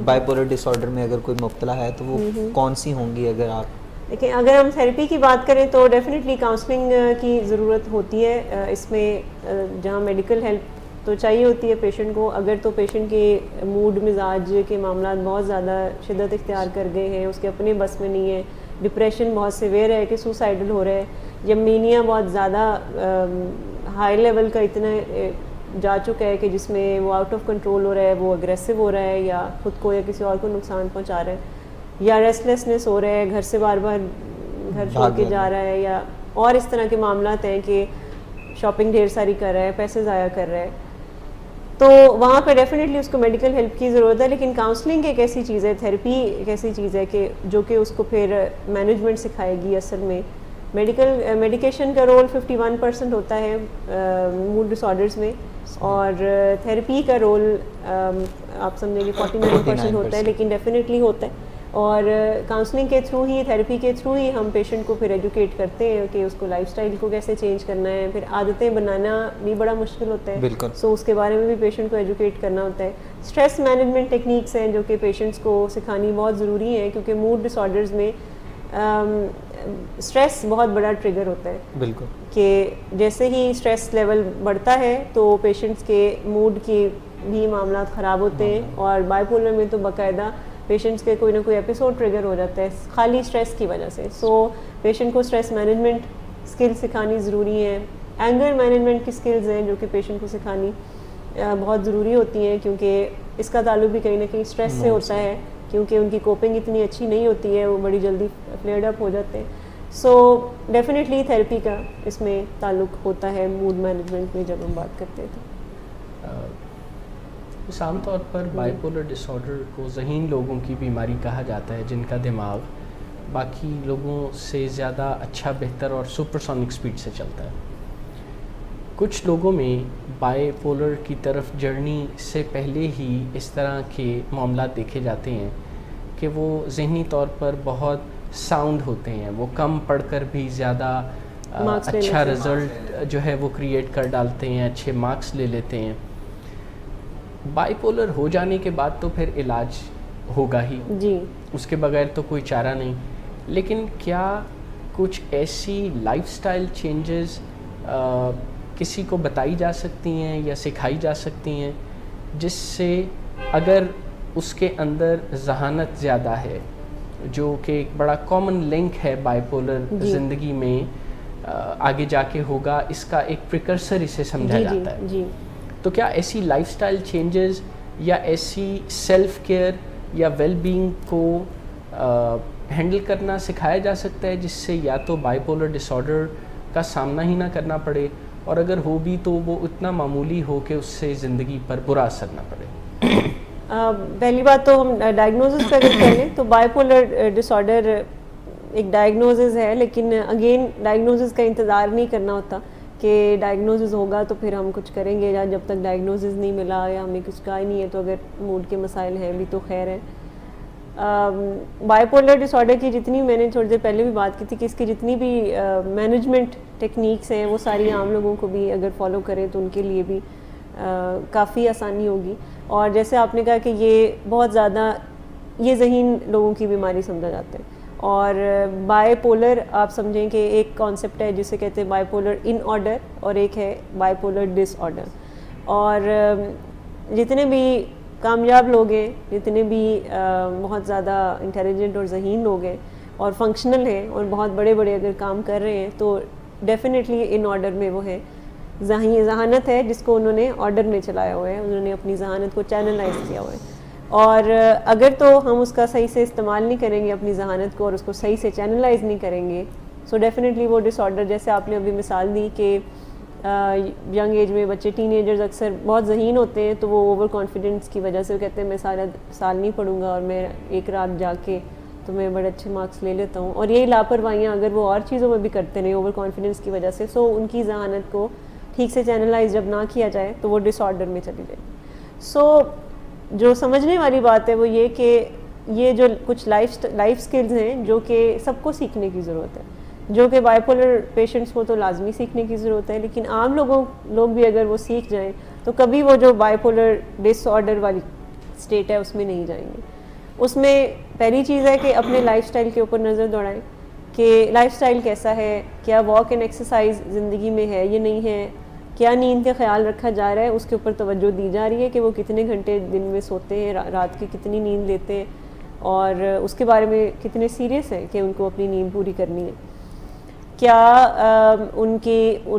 بائی پولر ڈس آرڈر میں اگر کوئی مبتلا ہے تو وہ کون سی ہوں گی؟ اگر آپ دیکھیں, اگر ہم تھیراپی کی بات کریں تو ڈیفینیٹلی کاؤنسلنگ کی ضرورت ہوتی ہے. اس میں جہاں میڈیکل ہیلپ تو چاہیے ہوتی ہے پیشنٹ کو, اگر تو پیشنٹ کے موڈ مزاج کے معاملات بہت زیادہ شدت اختیار کر گئے ہیں, اس کے اپنے بس میں نہیں ہے, ڈپریشن بہت سیویئر ہے کہ سوسائڈل ہو رہا ہے, یا مینیا بہت زیادہ ہائی لیول کا اتنا جا چکا ہے کہ جس میں وہ آؤٹ آف کنٹرول ہو رہا ہے, وہ اگریسو ہو رہا ہے, یا خود کو یا کسی اور کو نقصان پہنچا رہا ہے, یا ریسٹلیسنس ہو رہا ہے, گھر سے بار بار گھر چھوڑ کے جا رہا ہے, یا اور اس طرح کے معاملات ہیں کہ شاپنگ ڈھیر ساری کر رہا ہے, پیسے ضائع کر رہا ہے, تو وہاں پہ ڈیفینیٹلی اس کو میڈیکل ہیلپ کی ضرورت ہے. لیکن کاؤنسلنگ ایک ایسی چیز ہے, تھیراپی ایک ایسی چیز ہے کہ جو کہ اس کو پھر مینجمنٹ سکھائے گی. اصل میں میڈیکیشن کا رول 51% ہوتا ہے موڈ ڈس آرڈرز میں, اور تھیراپی کا رول آپ سمجھیں کہ 49% ہوتا ہے, لیکن ڈیفینیٹلی ہوتا ہے. اور کاؤنسلنگ کے تھرو ہی, تھیراپی کے تھرو ہی ہم پیشنٹ کو پھر ایجوکیٹ کرتے ہیں کہ اس کو لائف اسٹائل کو کیسے چینج کرنا ہے. پھر عادتیں بنانا بھی بڑا مشکل ہوتا ہے, سو اس کے بارے میں بھی پیشنٹ کو ایجوکیٹ کرنا ہوتا ہے. اسٹریس مینجمنٹ ٹیکنیکس ہیں جو کہ پیشنٹس کو سکھانی بہت ضروری ہے, کیونکہ موڈ ڈس آرڈرز میں اسٹریس بہت بڑا ٹریگر ہوتا ہے. بالکل, کہ جیسے ہی اسٹریس لیول بڑھتا ہے تو پیشنٹس کے موڈ کے بھی معاملات خراب ہوتے ہیں, اور بائی پولر میں تو باقاعدہ پیشنٹس کے کوئی نہ کوئی ایپیسوڈ ٹریگر ہو جاتا ہے خالی اسٹریس کی وجہ سے. سو پیشنٹ کو اسٹریس مینجمنٹ اسکل سکھانی ضروری ہے. اینگر مینجمنٹ کی اسکلز ہیں جو کہ پیشنٹ کو سکھانی بہت ضروری ہوتی ہیں, کیونکہ اس کا تعلق بھی کہیں نہ کہیں اسٹریس سے ہوتا ہے, کیونکہ ان کی کوپنگ اتنی اچھی نہیں ہوتی ہے, وہ بڑی جلدی فلیئرڈ اپ ہو جاتے ہیں. سو ڈیفینیٹلی تھیراپی کا اس میں تعلق ہوتا ہے موڈ مینجمنٹ میں جب ہم بات کرتے ہیں. تو عام طور پر بائی پولر ڈس آرڈر کو ذہین لوگوں کی بیماری کہا جاتا ہے, جن کا دماغ باقی لوگوں سے زیادہ اچھا, بہتر اور سپر سونک سپیڈ سے چلتا ہے. کچھ لوگوں میں بائی پولر کی طرف جرنی سے پہلے ہی اس طرح کے معاملات دیکھے جاتے ہیں کہ وہ ذہنی طور پر بہت ساؤنڈ ہوتے ہیں, وہ کم پڑھ کر بھی زیادہ اچھا رزلٹ جو ہے وہ کریٹ کر ڈالتے ہیں, اچھے مارکس لے لیتے ہیں. بائی پولر ہو جانے کے بعد تو پھر علاج ہوگا ہی جی, اس کے بغیر تو کوئی چارہ نہیں. لیکن کیا کچھ ایسی لائف سٹائل چینجز کسی کو بتائی جا سکتی ہیں یا سکھائی جا سکتی ہیں جس سے اگر اس کے اندر ذہانت زیادہ ہے, جو کہ ایک بڑا کامن لنک ہے بائی پولر زندگی میں آگے جا کے ہوگا, اس کا ایک پریکرسر اسے سمجھا جاتا ہے, تو کیا ایسی لائف سٹائل چینجز یا ایسی سیلف کیئر یا ویل بینگ کو ہینڈل کرنا سکھایا جا سکتا ہے جس سے یا تو بائی پولر ڈس آرڈر کا سامنا ہی نہ کرنا پڑے, اور اگر ہو بھی تو وہ اتنا معمولی ہو کہ اس سے زندگی پر برا اثر نہ پڑے؟ پہلی بات تو ہم ڈائگنوزز پہ اگر کریں تو بائی پولر ڈس آرڈر ایک ڈائگنوزز ہے, لیکن اگین ڈائگنوزز کا انتظار نہیں کرنا ہوتا کہ ڈائگنوزز ہوگا تو پھر ہم کچھ کریں گے, یا جب تک ڈائگنوزز نہیں ملا یا ہمیں کچھ کہا ہی نہیں ہے تو اگر موڈ کے مسائل ہیں بھی تو خیر ہے. بائی پولر ڈس آرڈر کی جتنی میں نے تھوڑی دیر پہلے بھی بات کی تھی کہ اس کی جتنی بھی مینجمنٹ ٹیکنیکس ہیں وہ ساری عام لوگوں کو بھی اگر فالو کریں تو ان کے لیے بھی کافی آسانی ہوگی. اور جیسے آپ نے کہا کہ یہ بہت زیادہ یہ ذہین لوگوں کی بیماری سمجھا جاتا ہے, اور بائی پولر آپ سمجھیں کہ ایک کانسیپٹ ہے جسے کہتے ہیں بائی پولر ان آرڈر اور ایک ہے بائی پولر ڈس آرڈر. اور جتنے بھی کامیاب لوگ ہیں, جتنے بھی بہت زیادہ انٹیلیجنٹ اور ذہین لوگ ہیں اور فنکشنل ہیں اور بہت بڑے بڑے اگر کام کر رہے ہیں تو ڈیفینیٹلی ان آرڈر میں وہ ہے. ذہانت ہے جس کو انہوں نے آرڈر میں چلایا ہوا ہے, انہوں نے اپنی ذہانت کو چینلائز کیا ہوا ہے. اور اگر تو ہم اس کا صحیح سے استعمال نہیں کریں گے اپنی ذہانت کو اور اس کو صحیح سے چینلائز نہیں کریں گے سو ڈیفینیٹلی وہ ڈس آرڈر, جیسے آپ نے ابھی مثال دی کہ ینگ ایج میں بچے ٹین ایجرز اکثر بہت ذہین ہوتے ہیں تو وہ اوور کانفیڈنس کی وجہ سے وہ کہتے ہیں میں سارا سال نہیں پڑھوں گا اور میں ایک رات جا کے تو میں بڑے اچھے مارکس لے لیتا ہوں. اور یہی لاپرواہیاں اگر وہ اور چیزوں میں بھی کرتے رہے اوور کانفیڈنس کی وجہ سے, سو ان کی ذہانت کو ٹھیک سے چینلائز جب نہ کیا جائے تو وہ ڈس آرڈر میں چلی جائے. سو جو سمجھنے والی بات ہے وہ یہ کہ یہ جو کچھ لائف سکلز ہیں جو کہ سب کو سیکھنے کی ضرورت ہے, جو کہ بائی پولر پیشنٹس کو تو لازمی سیکھنے کی ضرورت ہے, لیکن عام لوگ بھی اگر وہ سیکھ جائیں تو کبھی وہ جو بائی پولر ڈس آرڈر والی اسٹیٹ ہے اس میں نہیں جائیں گے. اس میں پہلی چیز ہے کہ اپنے لائف سٹائل کے اوپر نظر دوڑائیں کہ لائف سٹائل کیسا ہے, کیا واک اینڈ ایکسرسائز زندگی میں ہے یا نہیں ہے, کیا نیند کا خیال رکھا جا رہا ہے, اس کے اوپر توجہ دی جا رہی ہے کہ وہ کتنے گھنٹے دن میں سوتے ہیں, رات کی کتنی نیند لیتے ہیں اور اس کے بارے میں کتنے سیریس ہیں کہ ان کو اپنی نیند پوری کرنی ہے. کیا ان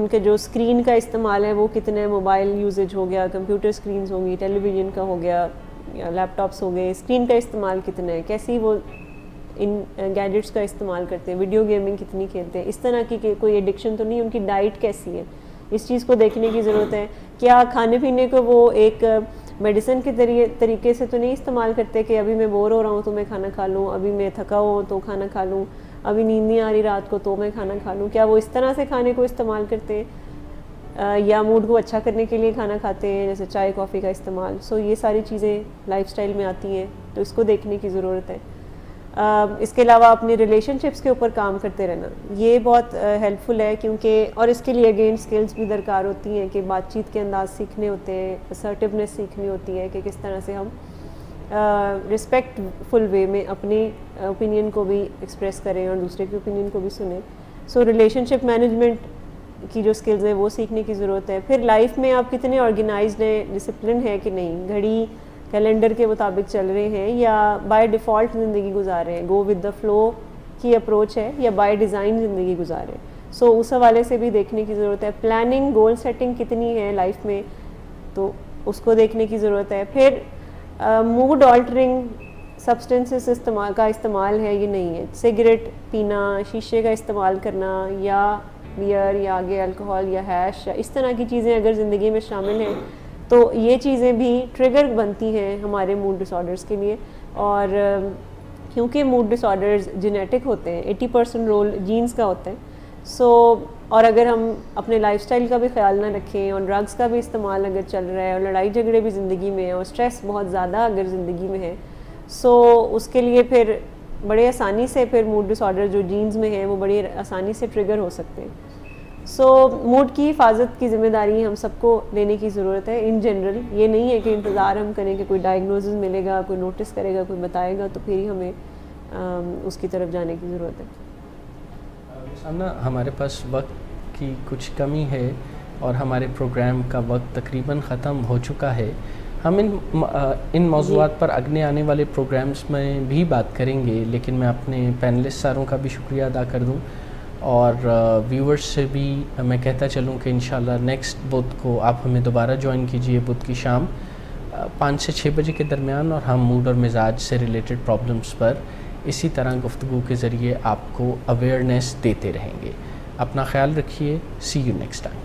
کے جو اسکرین کا استعمال ہے وہ کتنے, موبائل یوزیج ہو گیا, کمپیوٹر اسکرینز ہوں گی, ٹیلی ویژن کا ہو گیا, لیپ ٹاپس ہو گئے, اسکرین کا استعمال کتنا ہے, کیسی وہ ان گیجٹس کا استعمال کرتے ہیں, ویڈیو گیمنگ کتنی کھیلتے ہیں, اس طرح کی کہ کوئی ایڈکشن تو نہیں, ان کی ڈائٹ کیسی ہے, اس چیز کو دیکھنے کی ضرورت ہے. کیا کھانے پینے کو وہ ایک میڈیسن کے طریقے سے تو نہیں استعمال کرتے کہ ابھی میں بور ہو رہا ہوں تو میں کھانا کھا لوں, ابھی میں تھکا ہوں تو کھانا کھا لوں, ابھی نیند نہیں آ رہی رات کو تو میں کھانا کھا لوں. کیا وہ اس طرح سے کھانے کو استعمال کرتے ہیں یا موڈ کو اچھا کرنے کے لیے کھانا کھاتے ہیں جیسے چائے کافی کا استعمال. سو یہ ساری چیزیں لائف سٹائل میں آتی ہیں تو اس کو دیکھنے کی ضرورت ہے. اس کے علاوہ اپنے ریلیشن شپس کے اوپر کام کرتے رہنا یہ بہت ہیلپ فل ہے کیونکہ, اور اس کے لیے اگین اسکلس بھی درکار ہوتی ہیں کہ بات چیت کے انداز سیکھنے ہوتے ہیں, اسرٹیونیس سیکھنی ہوتی ہے کہ کس طرح سے ہم رسپیکٹ فل وے میں اپنی اوپینین کو بھی ایکسپریس کریں اور دوسرے کی اوپینین کو بھی سنیں. سو ریلیشن شپ مینجمنٹ کی جو اسکلز ہیں وہ سیکھنے کی ضرورت ہے. پھر لائف میں آپ کتنے آرگنائزڈ ہیں, ڈسپلن ہے کہ نہیں, گھڑی کیلنڈر کے مطابق چل رہے ہیں یا بائی ڈیفالٹ زندگی گزار رہے ہیں, گو ود دا فلو کی اپروچ ہے یا بائی ڈیزائن زندگی گزار رہے ہیں. سو اس حوالے سے بھی دیکھنے کی ضرورت ہے. پلاننگ گول سیٹنگ کتنی ہے لائف میں تو اس کو دیکھنے کی ضرورت ہے. پھر موڈ آلٹرنگ سبسٹنسز کا استعمال ہے یہ نہیں ہے, سگریٹ پینا, شیشے کا استعمال کرنا یا بیئر یا آگے الکوہول یا ہیش یا اس طرح کی چیزیں اگر زندگی میں شامل ہیں تو یہ چیزیں بھی ٹریگر بنتی ہیں ہمارے موڈ ڈس آرڈرز کے لیے. اور کیونکہ موڈ ڈس آرڈرز جینیٹک ہوتے ہیں, 80% رول جینز کا ہوتا ہے. سو اور اگر ہم اپنے لائف سٹائل کا بھی خیال نہ رکھیں اور ڈرگس کا بھی استعمال اگر چل رہا ہے اور لڑائی جھگڑے بھی زندگی میں ہیں اور اسٹریس بہت زیادہ اگر زندگی میں ہے, سو اس کے لیے پھر بڑے آسانی سے پھر موڈ ڈس آرڈر جو جینز میں ہیں وہ بڑی آسانی سے ٹریگر ہو سکتے ہیں. سو موڈ کی حفاظت کی ذمہ داری ہم سب کو لینے کی ضرورت ہے. ان جنرل یہ نہیں ہے کہ انتظار ہم کریں کہ کوئی ڈائگنوزز ملے گا, کوئی نوٹس کرے گا, کوئی بتائے گا تو پھر ہی ہمیں اس کی طرف جانے کی ضرورت ہے. سامنا ہمارے پاس وقت کی کچھ کمی ہے اور ہمارے پروگرام کا وقت تقریباً ختم ہو چکا ہے. ہم ان موضوعات پر اگلے آنے والے پروگرامز میں بھی بات کریں گے, لیکن میں اپنے پینلسٹ ساروں کا بھی شکریہ ادا کر دوں اور ویورز سے بھی میں کہتا چلوں کہ انشاءاللہ نیکسٹ بدھ کو آپ ہمیں دوبارہ جوائن کیجئے بدھ کی شام 5 سے 6 بجے کے درمیان, اور ہم موڈ اور مزاج سے ریلیٹڈ پرابلمز پر اسی طرح گفتگو کے ذریعے آپ کو اویئرنیس دیتے رہیں گے. اپنا خیال رکھیے. سی یو نیکسٹ ٹائم.